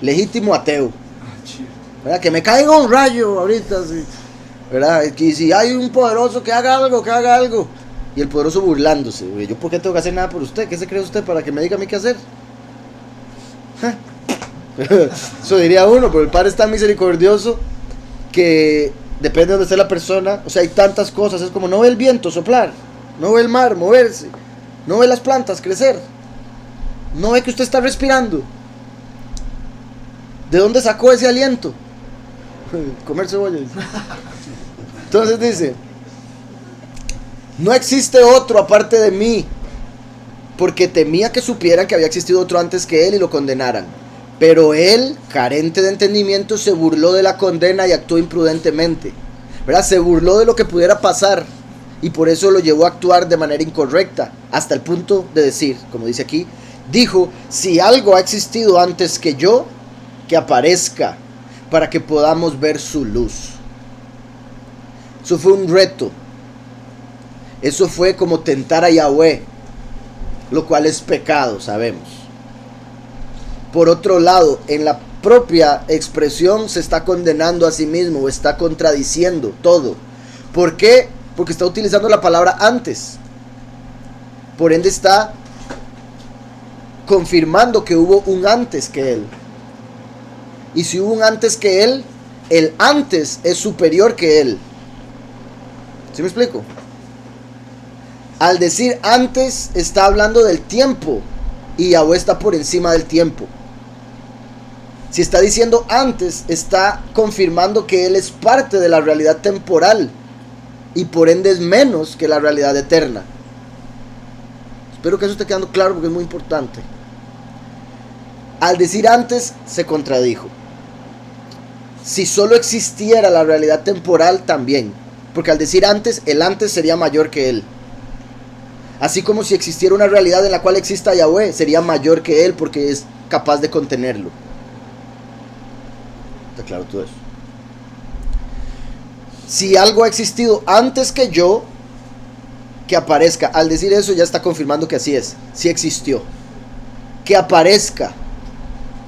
Legítimo ateo, ¿verdad? Que me caiga un rayo ahorita, sí, ¿verdad? Y si hay un poderoso que haga algo. Y el poderoso burlándose. ¿Yo por qué tengo que hacer nada por usted? ¿Qué se cree usted para que me diga a mí qué hacer? Eso diría uno, pero el Padre es tan misericordioso que depende de donde esté la persona. O sea, hay tantas cosas. Es como no ve el viento soplar, no ve el mar moverse, no ve las plantas crecer, no ve que usted está respirando. ¿De dónde sacó ese aliento? Comer cebolla. Entonces dice, no existe otro aparte de mí, porque temía que supieran que había existido otro antes que él y lo condenaran. Pero él, carente de entendimiento, se burló de la condena y actuó imprudentemente, ¿verdad? Se burló de lo que pudiera pasar y por eso lo llevó a actuar de manera incorrecta, hasta el punto de decir, como dice aquí, dijo, si algo ha existido antes que yo, que aparezca para que podamos ver su luz. Eso fue un reto. Eso fue como tentar a Yahweh, lo cual es pecado, sabemos. Por otro lado, en la propia expresión se está condenando a sí mismo, o está contradiciendo todo. ¿Por qué? Porque está utilizando la palabra antes. Por ende está confirmando que hubo un antes que él. Y si hubo un antes que él, el antes es superior que él. ¿Sí me explico? Al decir antes, está hablando del tiempo. Y Yahweh está por encima del tiempo. Si está diciendo antes, está confirmando que él es parte de la realidad temporal. Y por ende es menos que la realidad eterna. Espero que eso esté quedando claro porque es muy importante. Al decir antes, se contradijo. Si solo existiera la realidad temporal, también. Porque al decir antes, el antes sería mayor que él. Así como si existiera una realidad en la cual exista Yahweh, sería mayor que él porque es capaz de contenerlo. ¿Está claro todo eso? Si algo ha existido antes que yo, que aparezca. Al decir eso ya está confirmando que así es. Sí existió. Que aparezca.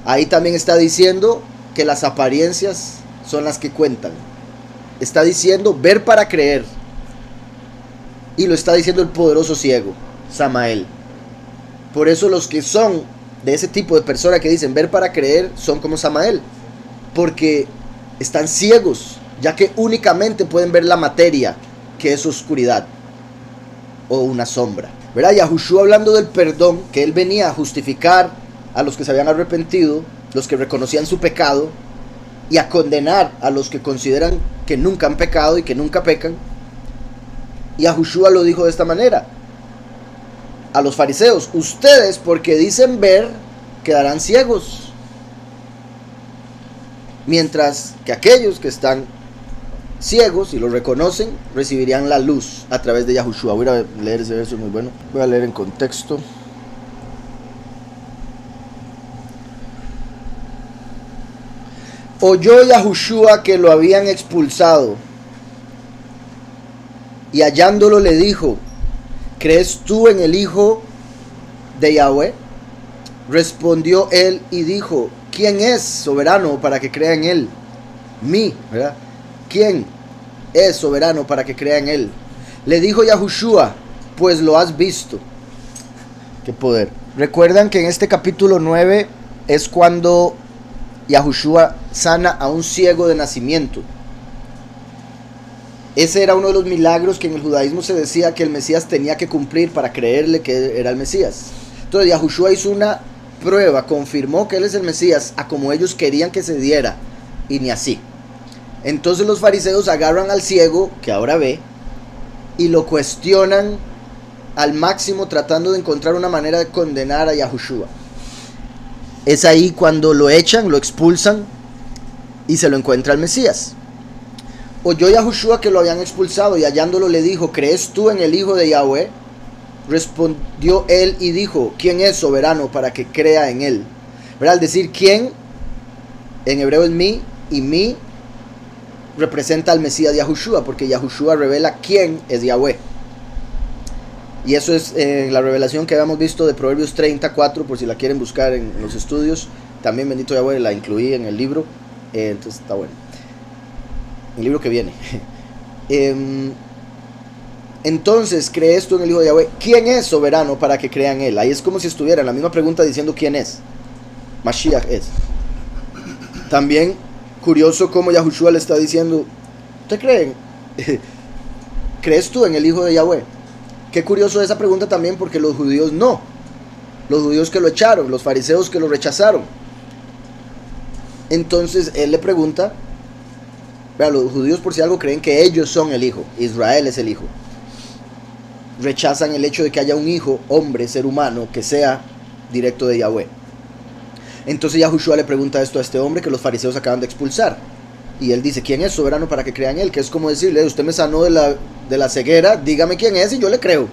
Ahí también está diciendo que las apariencias son las que cuentan. Está diciendo ver para creer. Y lo está diciendo el poderoso ciego, Samael. Por eso los que son de ese tipo de persona que dicen ver para creer son como Samael. Porque están ciegos, ya que únicamente pueden ver la materia, que es oscuridad o una sombra. ¿Verdad? Yahushua hablando del perdón, que él venía a justificar a los que se habían arrepentido, los que reconocían su pecado, y a condenar a los que consideran que nunca han pecado y que nunca pecan. Y Yahushua lo dijo de esta manera a los fariseos: ustedes, porque dicen ver, quedarán ciegos, mientras que aquellos que están ciegos y lo reconocen, recibirían la luz a través de Yahushua. Voy a leer ese verso muy bueno. Voy a leer en contexto. Oyó Yahushua que lo habían expulsado, y hallándolo le dijo: ¿crees tú en el Hijo de Yahweh? Respondió él y dijo: ¿quién es soberano para que crea en él? Mí, ¿verdad? ¿Quién es soberano para que crea en él? Le dijo Yahushua: pues lo has visto. Qué poder. Recuerdan que en este capítulo 9 es cuando Yahushua sana a un ciego de nacimiento. Ese era uno de los milagros que en el judaísmo se decía que el Mesías tenía que cumplir para creerle que era el Mesías. Entonces Yahushua hizo una prueba, confirmó que él es el Mesías a como ellos querían que se diera, y ni así. Entonces los fariseos agarran al ciego, que ahora ve, y lo cuestionan al máximo, tratando de encontrar una manera de condenar a Yahushua. Es ahí cuando lo echan, lo expulsan y se lo encuentra el Mesías. Oyó Yahushua que lo habían expulsado, y hallándolo le dijo: ¿crees tú en el Hijo de Yahweh? Respondió él y dijo: ¿quién es soberano para que crea en él? ¿Verdad? Al decir quién, en hebreo es mí, y mí representa al Mesías Yahushua, porque Yahushua revela quién es Yahweh. Y eso es la revelación que habíamos visto de Proverbios 34, por si la quieren buscar en los estudios. También bendito Yahweh la incluí en el libro, entonces está bueno. El libro que viene. Entonces, ¿crees tú en el Hijo de Yahweh? ¿Quién es soberano para que crea en él? Ahí es como si estuviera en la misma pregunta diciendo quién es. Mashiach es. También curioso como Yahushua le está diciendo: ¿usted creen? ¿Crees tú en el Hijo de Yahweh? Qué curioso esa pregunta también, porque los judíos no. Los judíos que lo echaron, los fariseos que lo rechazaron. Entonces él le pregunta, los judíos por si algo creen que ellos son el Hijo, Israel es el Hijo. Rechazan el hecho de que haya un hijo, hombre, ser humano, que sea directo de Yahweh. Entonces Yahushua le pregunta esto a este hombre que los fariseos acaban de expulsar. Y él dice: ¿quién es soberano para que crea en él? Que es como decirle: usted me sanó de la ceguera, dígame quién es y yo le creo.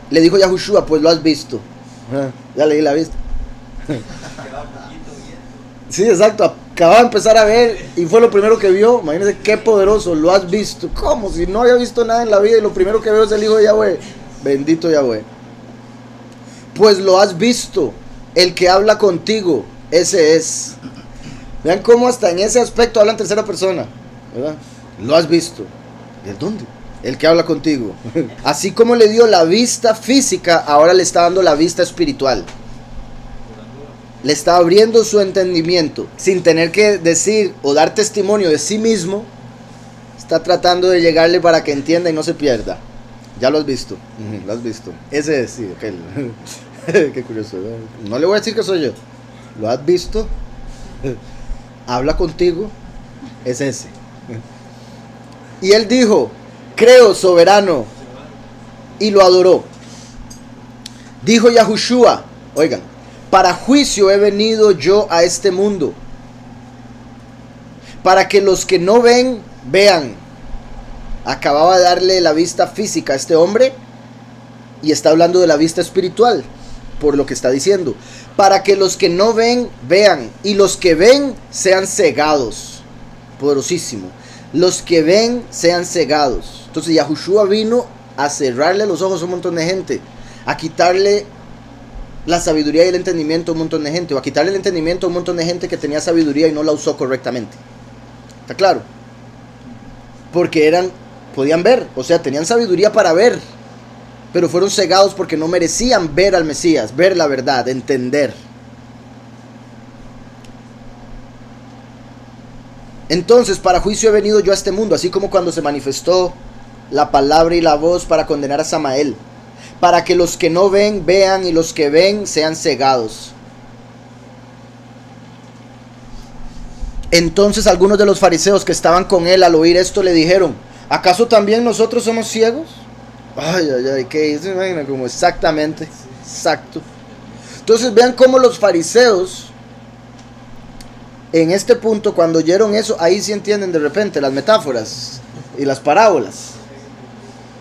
Le dijo Yahushua: pues lo has visto. Ya leí la vista. Sí, exacto. Acababa de empezar a ver y fue lo primero que vio. Imagínense qué poderoso. Lo has visto. ¿Cómo? Si no había visto nada en la vida y lo primero que veo es el Hijo de Yahweh. Bendito Yahweh. Pues lo has visto. El que habla contigo, ese es. Vean cómo hasta en ese aspecto habla en tercera persona, ¿verdad? Lo has visto. ¿De dónde? El que habla contigo. Así como le dio la vista física, ahora le está dando la vista espiritual. Le está abriendo su entendimiento. Sin tener que decir o dar testimonio de sí mismo, está tratando de llegarle para que entienda y no se pierda. Ya lo has visto. Lo has visto. Ese es, sí, aquel. Qué curioso, ¿verdad? No le voy a decir que soy yo. Lo has visto. Habla contigo, es ese. Y él dijo: creo, soberano, y lo adoró. Dijo Yahushua: oigan, para juicio he venido yo a este mundo, para que los que no ven, vean. Acababa de darle la vista física a este hombre, y está hablando de la vista espiritual, por lo que está diciendo. Para que los que no ven, vean, y los que ven sean cegados. Poderosísimo. Los que ven sean cegados. Entonces Yahushua vino a cerrarle los ojos a un montón de gente, a quitarle la sabiduría y el entendimiento a un montón de gente, o a quitarle el entendimiento a un montón de gente que tenía sabiduría y no la usó correctamente. ¿Está claro? Porque podían ver, o sea, tenían sabiduría para ver, pero fueron cegados porque no merecían ver al Mesías, ver la verdad, entender. Entonces, para juicio he venido yo a este mundo, así como cuando se manifestó la palabra y la voz para condenar a Samael, para que los que no ven, vean, y los que ven sean cegados. Entonces algunos de los fariseos que estaban con él al oír esto le dijeron: ¿acaso también nosotros somos ciegos? Ay, ay, ay, ¿qué se imagina? Como exactamente, exacto. Entonces vean cómo los fariseos En este punto, cuando oyeron eso, ahí sí entienden de repente las metáforas y las parábolas.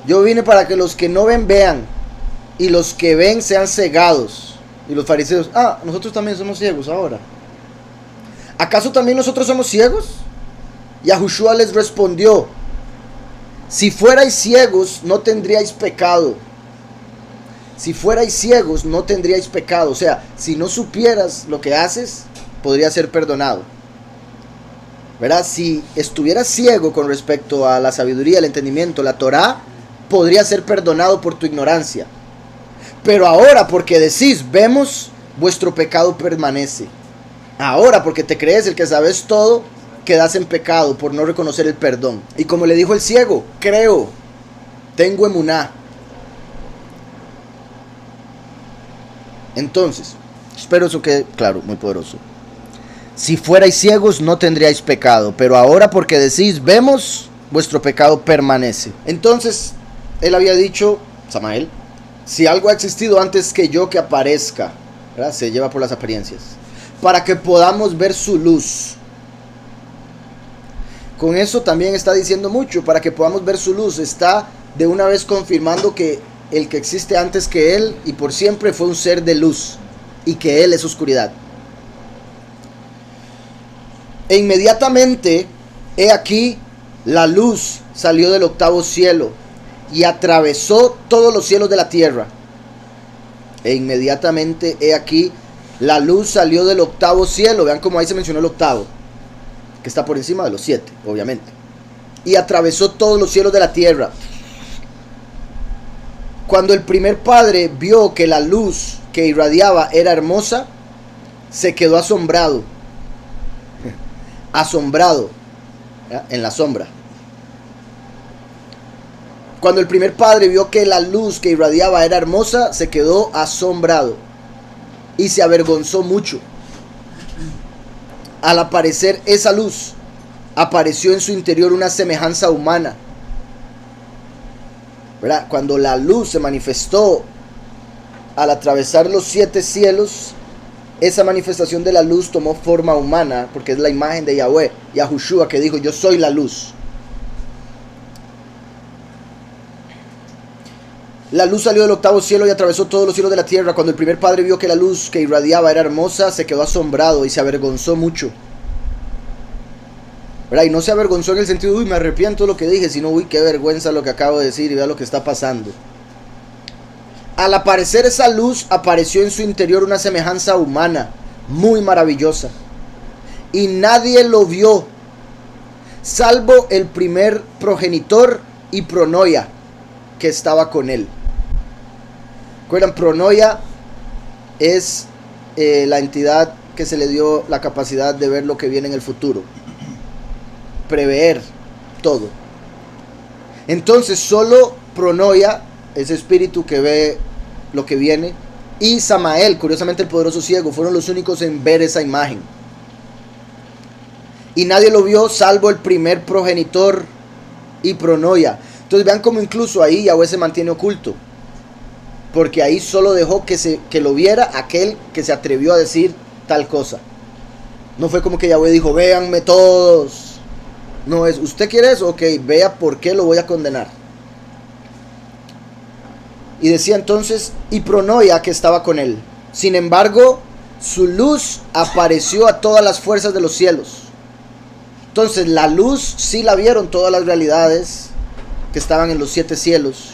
Yo vine para que los que no ven, vean, y los que ven sean cegados. Y los fariseos, nosotros también somos ciegos ahora. ¿Acaso también nosotros somos ciegos? Yahushua les respondió, si fuerais ciegos, no tendríais pecado. Si fuerais ciegos, no tendríais pecado. O sea, si no supieras lo que haces, podría ser perdonado. ¿Verdad? Si estuvieras ciego con respecto a la sabiduría, el entendimiento, la Torá, podría ser perdonado por tu ignorancia. Pero ahora, porque decís, vemos, vuestro pecado permanece. Ahora, porque te crees el que sabes todo, quedas en pecado por no reconocer el perdón. Y como le dijo el ciego, creo, tengo emuná. Entonces, espero eso quede claro, muy poderoso. Si fuerais ciegos no tendríais pecado, pero ahora porque decís, vemos, vuestro pecado permanece. Entonces, él había dicho, Samael, si algo ha existido antes que yo que aparezca, ¿verdad? Se lleva por las apariencias, para que podamos ver su luz. Con eso también está diciendo mucho, para que podamos ver su luz. Está de una vez confirmando que el que existe antes que él y por siempre fue un ser de luz y que él es oscuridad. E inmediatamente, he aquí, la luz salió del octavo cielo y atravesó todos los cielos de la tierra. E inmediatamente, he aquí, la luz salió del octavo cielo. Vean cómo ahí se mencionó el octavo, que está por encima de los 7, obviamente. Y atravesó todos los cielos de la tierra. Cuando el primer padre vio que la luz que irradiaba era hermosa, se quedó asombrado. Asombrado, ¿ya? En la sombra. Cuando el primer padre vio que la luz que irradiaba era hermosa, se quedó asombrado y se avergonzó mucho. Al aparecer esa luz, apareció en su interior una semejanza humana. ¿Verdad? Cuando la luz se manifestó al atravesar los 7 cielos, esa manifestación de la luz tomó forma humana, porque es la imagen de Yahweh, Yahushua, que dijo, yo soy la luz. La luz salió del octavo cielo y atravesó todos los cielos de la tierra. Cuando el primer padre vio que la luz que irradiaba era hermosa, se quedó asombrado y se avergonzó mucho. ¿Verdad? Y no se avergonzó en el sentido, uy, me arrepiento de lo que dije, sino, uy, qué vergüenza lo que acabo de decir y vea lo que está pasando. Al aparecer esa luz, apareció en su interior una semejanza humana, muy maravillosa. Y nadie lo vio, salvo el primer progenitor y Pronoia, que estaba con él. ¿Recuerdan? Pronoia es la entidad que se le dio la capacidad de ver lo que viene en el futuro, prever todo. Entonces solo Pronoia, ese espíritu que ve lo que viene, y Samael, curiosamente el poderoso ciego, fueron los únicos en ver esa imagen. Y nadie lo vio salvo el primer progenitor y Pronoia. Entonces vean cómo incluso ahí Yahweh se mantiene oculto, porque ahí solo dejó que lo viera aquel que se atrevió a decir tal cosa. No fue como que Yahweh dijo, véanme todos. No es, ¿usted quiere eso? Ok, vea por qué lo voy a condenar. Y decía entonces, y Pronoia, que estaba con él. Sin embargo, su luz apareció a todas las fuerzas de los cielos. Entonces la luz sí la vieron todas las realidades que estaban en los 7 cielos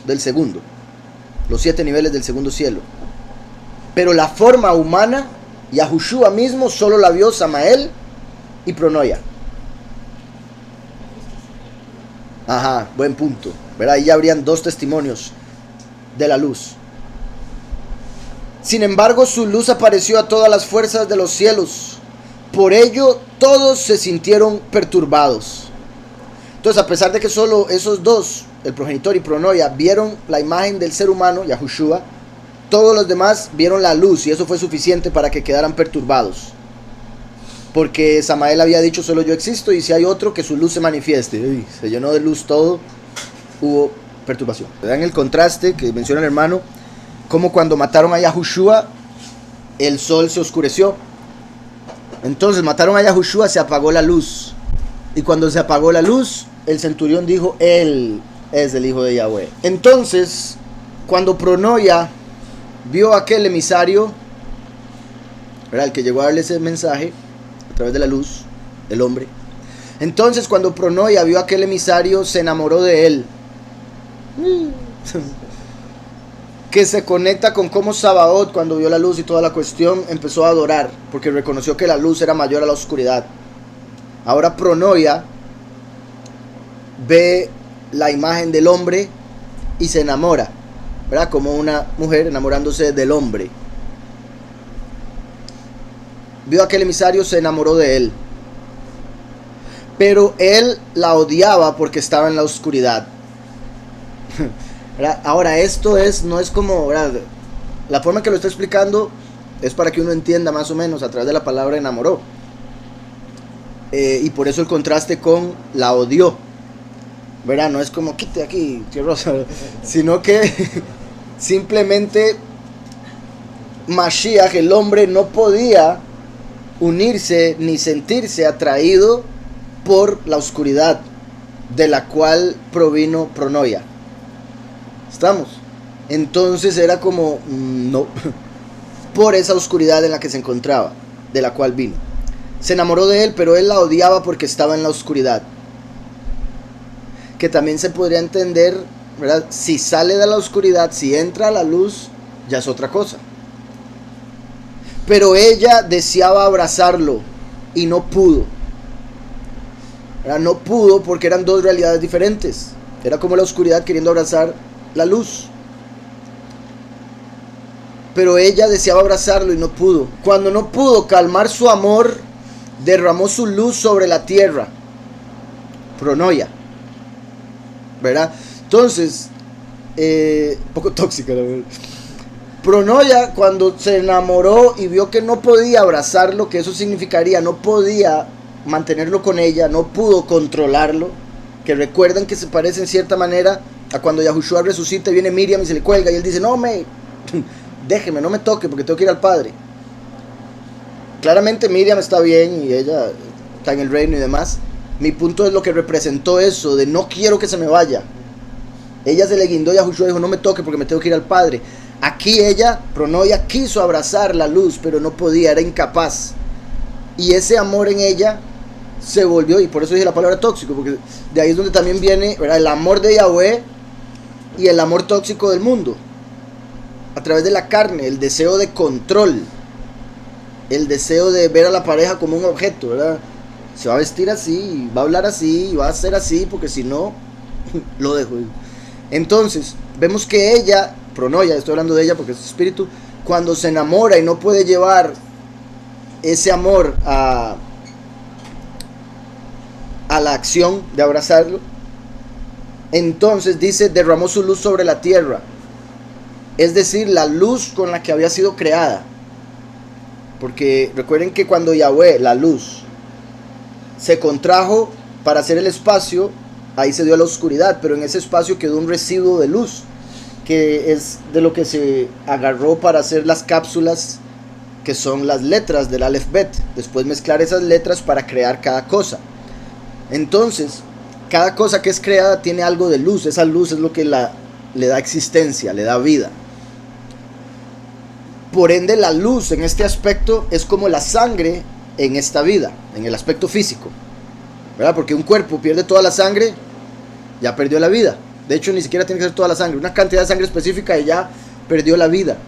del segundo, los 7 niveles del segundo cielo. Pero la forma humana, Yahushua mismo, solo la vio Samael y Pronoia. Ajá, buen punto, ¿verdad? Ahí ya habrían 2 testimonios de la luz. Sin embargo, su luz apareció a todas las fuerzas de los cielos. Por ello, todos se sintieron perturbados. Entonces, a pesar de que solo esos 2, el progenitor y Pronoia, vieron la imagen del ser humano, Yahushua, todos los demás vieron la luz, y eso fue suficiente para que quedaran perturbados. Porque Samael había dicho, solo yo existo, y si hay otro, que su luz se manifieste. Uy, se llenó de luz todo, hubo perturbación. Vean el contraste que menciona el hermano, como cuando mataron a Yahushua, el sol se oscureció. Entonces mataron a Yahushua, se apagó la luz. Y cuando se apagó la luz, el centurión dijo, él es el hijo de Yahweh. Entonces, cuando Pronoia vio a aquel emisario, ¿verdad?, el que llegó a darle ese mensaje a través de la luz, el hombre. Entonces, cuando Pronoia vio a aquel emisario, se enamoró de él. Que se conecta con cómo Sabaoth, cuando vio la luz y toda la cuestión, empezó a adorar, porque reconoció que la luz era mayor a la oscuridad. Ahora Pronoia ve la imagen del hombre y se enamora, ¿verdad?, como una mujer enamorándose del hombre. Vio a aquel emisario, se enamoró de él, pero él la odiaba porque estaba en la oscuridad. Ahora esto no es como, ¿verdad?, la forma que lo está explicando es para que uno entienda más o menos a través de la palabra enamoró, y por eso el contraste con la odió, ¿verdad? No es como quite aquí, tierrosa, sino que simplemente Mashiach, el hombre, no podía unirse ni sentirse atraído por la oscuridad de la cual provino Pronoia. ¿Estamos? Entonces era como no, por esa oscuridad en la que se encontraba, de la cual vino. Se enamoró de él, pero él la odiaba porque estaba en la oscuridad. Que también se podría entender, ¿verdad? Si sale de la oscuridad, si entra a la luz, ya es otra cosa. Pero ella deseaba abrazarlo y no pudo. ¿Verdad? No pudo porque eran dos realidades diferentes. Era como la oscuridad queriendo abrazar la luz. Pero ella deseaba abrazarlo y no pudo. Cuando no pudo calmar su amor, derramó su luz sobre la tierra. Pronoia, ¿verdad? Entonces, un poco tóxica la verdad. Pronoia, cuando se enamoró y vio que no podía abrazarlo, que eso significaría no podía mantenerlo con ella, no pudo controlarlo, que recuerdan que se parece en cierta manera a cuando Yahushua resucita y viene Miriam y se le cuelga y él dice, déjeme, no me toque porque tengo que ir al Padre. Claramente Miriam está bien y ella está en el reino y demás. Mi punto es lo que representó eso de no quiero que se me vaya. Ella se le guindó y Yahushua dijo, no me toque porque me tengo que ir al Padre. Aquí ella, Pronoia, quiso abrazar la luz, pero no podía, era incapaz. Y ese amor en ella se volvió, y por eso dije la palabra tóxico, porque de ahí es donde también viene, ¿verdad?, el amor de Yahweh y el amor tóxico del mundo. A través de la carne, el deseo de control, el deseo de ver a la pareja como un objeto, ¿verdad? Se va a vestir así, va a hablar así, va a hacer así, porque si no, lo dejo. Entonces, vemos que ella, Pronoia, estoy hablando de ella porque es espíritu, cuando se enamora y no puede llevar ese amor a la acción de abrazarlo, entonces dice, derramó su luz sobre la tierra, es decir, la luz con la que había sido creada. Porque recuerden que cuando Yahweh, la luz, se contrajo para hacer el espacio, ahí se dio la oscuridad, pero en ese espacio quedó un residuo de luz, que es de lo que se agarró para hacer las cápsulas, que son las letras del Aleph Bet. Después mezclar esas letras para crear cada cosa. Entonces, cada cosa que es creada tiene algo de luz. Esa luz es lo que le da existencia, le da vida. Por ende, la luz en este aspecto es como la sangre en esta vida, en el aspecto físico, ¿verdad? Porque un cuerpo pierde toda la sangre, ya perdió la vida. De hecho, ni siquiera tiene que ser toda la sangre, una cantidad de sangre específica y ya perdió la vida,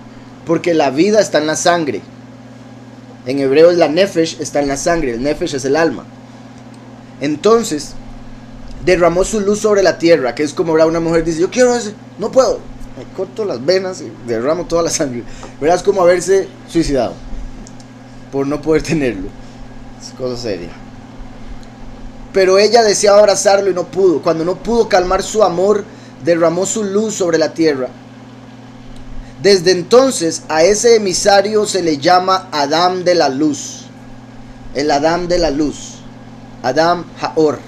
porque la vida está en la sangre. En hebreo es la nefesh, está en la sangre, el nefesh es el alma. Entonces, derramó su luz sobre la tierra, que es como, ¿verdad?, una mujer dice, yo quiero ese, no puedo, me corto las venas y derramo toda la sangre, ¿verdad? Es como haberse suicidado por no poder tenerlo. Es cosa seria. Pero ella deseaba abrazarlo y no pudo. Cuando no pudo calmar su amor, derramó su luz sobre la tierra. Desde entonces a ese emisario se le llama Adam de la luz. El Adam de la luz, Adam Haor.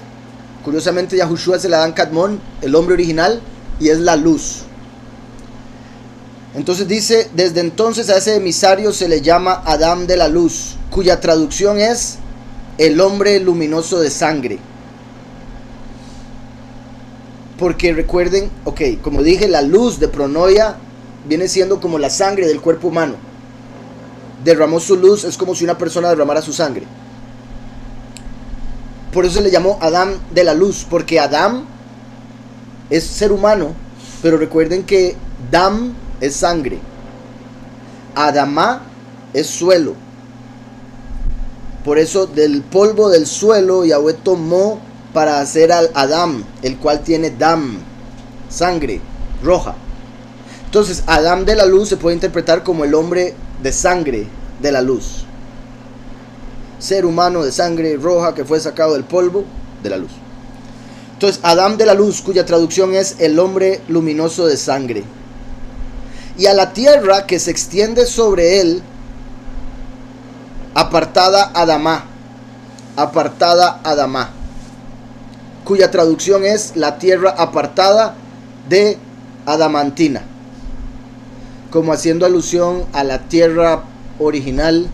Curiosamente Yahushua es el Adam Kadmon, el hombre original, y es la luz. Entonces dice, desde entonces a ese emisario se le llama Adán de la luz, cuya traducción es el hombre luminoso de sangre. Porque recuerden, ok, como dije, la luz de Pronoia viene siendo como la sangre del cuerpo humano. Derramó su luz, es como si una persona derramara su sangre. Por eso se le llamó Adán de la luz, porque Adán es ser humano, pero recuerden que Dam es sangre, Adamá es suelo. Por eso del polvo del suelo Yahweh tomó para hacer al Adán, el cual tiene Dam, sangre roja. Entonces Adán de la luz se puede interpretar como el hombre de sangre de la luz, ser humano de sangre roja que fue sacado del polvo de la luz. Entonces Adán de la luz, cuya traducción es el hombre luminoso de sangre. Y a la tierra que se extiende sobre él, apartada Adamá, cuya traducción es la tierra apartada de Adamantina, como haciendo alusión a la tierra original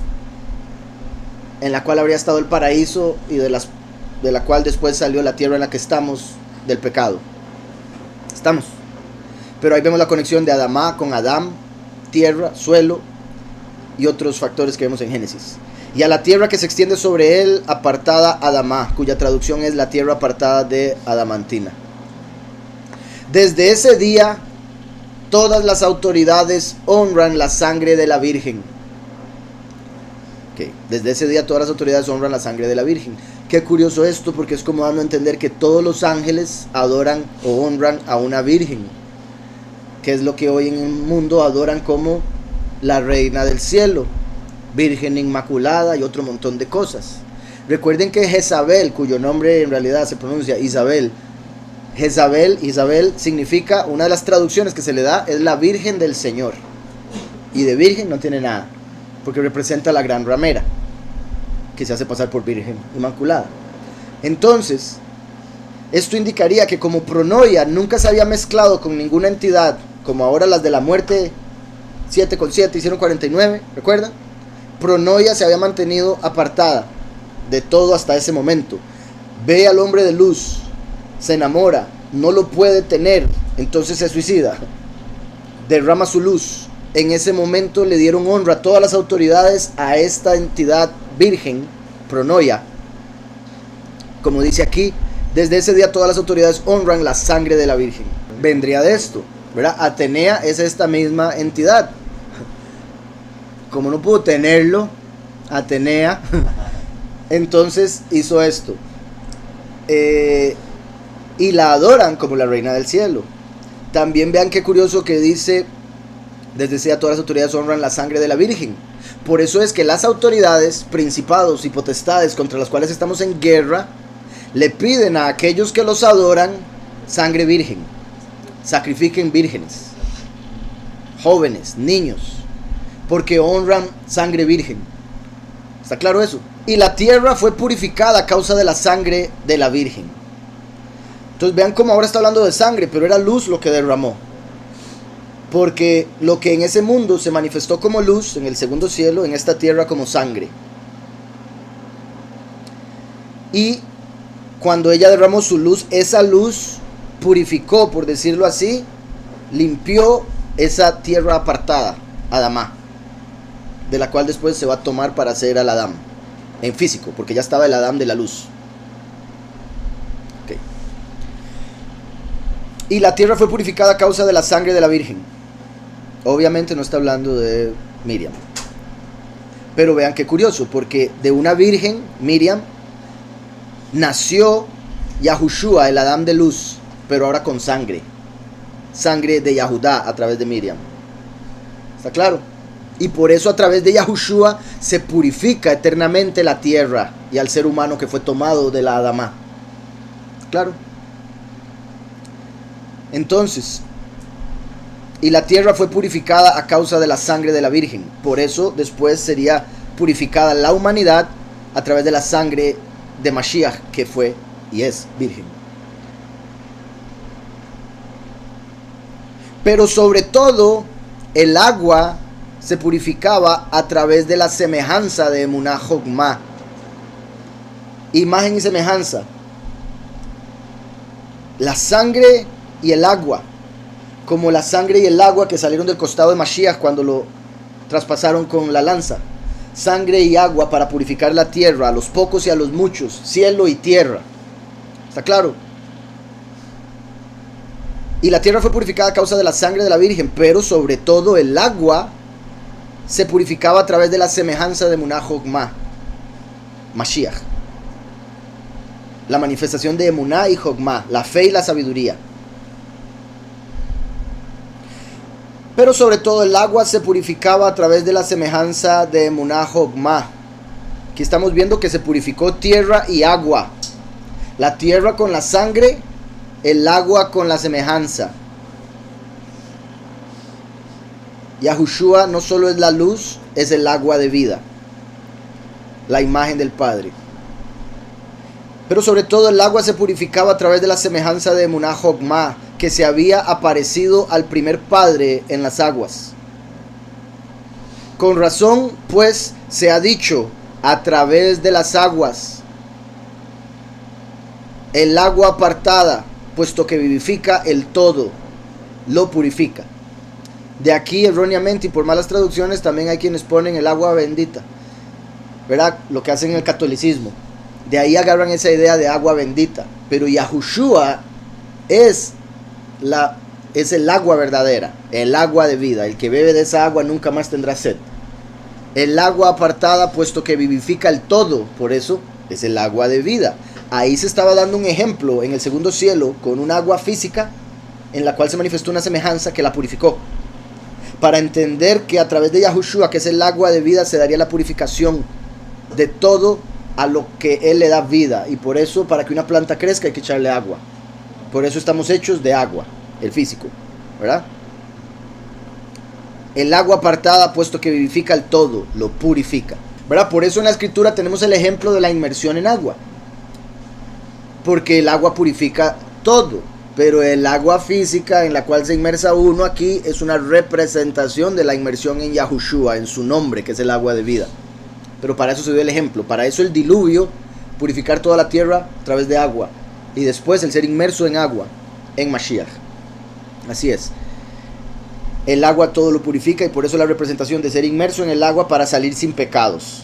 en la cual habría estado el paraíso y de la cual después salió la tierra en la que estamos del pecado. Estamos. Pero ahí vemos la conexión de Adamá con Adán, tierra, suelo y otros factores que vemos en Génesis. Y a la tierra que se extiende sobre él, apartada Adamá, cuya traducción es la tierra apartada de Adamantina. Desde ese día, todas las autoridades honran la sangre de la Virgen. Okay. Desde ese día todas las autoridades honran la sangre de la Virgen. Qué curioso esto, porque es como dando a entender que todos los ángeles adoran o honran a una virgen, que es lo que hoy en el mundo adoran como la reina del cielo, Virgen Inmaculada y otro montón de cosas. Recuerden que Jezabel, cuyo nombre en realidad se pronuncia Isabel, Isabel significa, una de las traducciones que se le da es la Virgen del Señor, y de virgen no tiene nada, porque representa a la gran ramera que se hace pasar por Virgen Inmaculada. Entonces esto indicaría que como Pronoia nunca se había mezclado con ninguna entidad, como ahora las de la muerte 7 con 7 hicieron 49, ¿recuerdan? Pronoia se había mantenido apartada de todo hasta ese momento. Ve al hombre de luz, se enamora, no lo puede tener, entonces se suicida, derrama su luz. En ese momento le dieron honra a todas las autoridades a esta entidad virgen, Pronoia. Como dice aquí, desde ese día todas las autoridades honran la sangre de la Virgen. Vendría de esto, ¿verdad? Atenea es esta misma entidad. Como no pudo tenerlo, Atenea, entonces hizo esto. Y la adoran como la reina del cielo. También vean qué curioso que dice, desde ese día todas las autoridades honran la sangre de la Virgen. Por eso es que las autoridades, principados y potestades contra las cuales estamos en guerra, le piden a aquellos que los adoran sangre virgen. Sacrifiquen vírgenes, jóvenes, niños, porque honran sangre virgen. ¿Está claro eso? Y la tierra fue purificada a causa de la sangre de la Virgen. Entonces vean cómo ahora está hablando de sangre, pero era luz lo que derramó. Porque lo que en ese mundo se manifestó como luz, en el segundo cielo, en esta tierra como sangre. Y cuando ella derramó su luz, esa luz purificó, por decirlo así, limpió esa tierra apartada, Adamá, de la cual después se va a tomar para hacer al Adán, en físico, porque ya estaba el Adán de la luz. Okay. Y la tierra fue purificada a causa de la sangre de la Virgen. Obviamente no está hablando de Miriam. Pero vean qué curioso, porque de una virgen, Miriam, nació Yahushua, el Adán de luz, pero ahora con sangre. Sangre de Yahudá a través de Miriam. ¿Está claro? Y por eso a través de Yahushua se purifica eternamente la tierra y al ser humano que fue tomado de la Adamá. ¿Claro? Entonces, y la tierra fue purificada a causa de la sangre de la Virgen. Por eso después sería purificada la humanidad a través de la sangre de Mashiach, que fue y es virgen. Pero sobre todo El agua se purificaba a través de la semejanza de Emuná Jogma. Imagen y semejanza. La sangre y el agua, como la sangre y el agua que salieron del costado de Mashiach cuando lo traspasaron con la lanza. Sangre y agua para purificar la tierra, a los pocos y a los muchos, cielo y tierra. ¿Está claro? Y la tierra fue purificada a causa de la sangre de la Virgen, pero sobre todo el agua se purificaba a través de la semejanza de Emuná Jogma, Mashiach. La manifestación de Emuná y Jogma, la fe y la sabiduría. Pero sobre todo el agua se purificaba a través de la semejanza de Emuná Jogma. Aquí estamos viendo que se purificó tierra y agua. La tierra con la sangre, el agua con la semejanza. Yahushua no solo es la luz, es el agua de vida, la imagen del Padre. Pero sobre todo el agua se purificaba a través de la semejanza de Emuná Jogma, que se había aparecido al primer Padre en las aguas. Con razón, pues, se ha dicho, a través de las aguas, el agua apartada, puesto que vivifica el todo, lo purifica. De aquí, erróneamente y por malas traducciones, también hay quienes ponen el agua bendita, ¿verdad? Lo que hacen en el catolicismo. De ahí agarran esa idea de agua bendita. Pero Yahushua es el agua verdadera, el agua de vida. El que bebe de esa agua nunca más tendrá sed. El agua apartada, puesto que vivifica el todo, por eso es el agua de vida. Ahí se estaba dando un ejemplo en el segundo cielo con un agua física en la cual se manifestó una semejanza que la purificó. Para entender que a través de Yahushua, que es el agua de vida, se daría la purificación de todo a lo que Él le da vida. Y por eso, para que una planta crezca, hay que echarle agua. Por eso estamos hechos de agua, el físico, ¿verdad? El agua apartada, puesto que vivifica el todo, lo purifica, ¿verdad? Por eso en la escritura tenemos el ejemplo de la inmersión en agua, porque el agua purifica todo. Pero el agua física en la cual se inmersa uno aquí es una representación de la inmersión en Yahushua, en su nombre, que es el agua de vida. Pero para eso se dio el ejemplo. Para eso el diluvio, purificar toda la tierra a través de agua. Y después el ser inmerso en agua, en Mashiach. Así es. El agua todo lo purifica y por eso la representación de ser inmerso en el agua para salir sin pecados.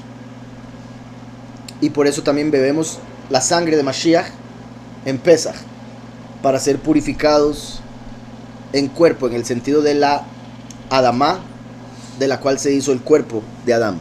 Y por eso también bebemos la sangre de Mashiach en Pesach, para ser purificados en cuerpo, en el sentido de la Adamá, de la cual se hizo el cuerpo de Adán.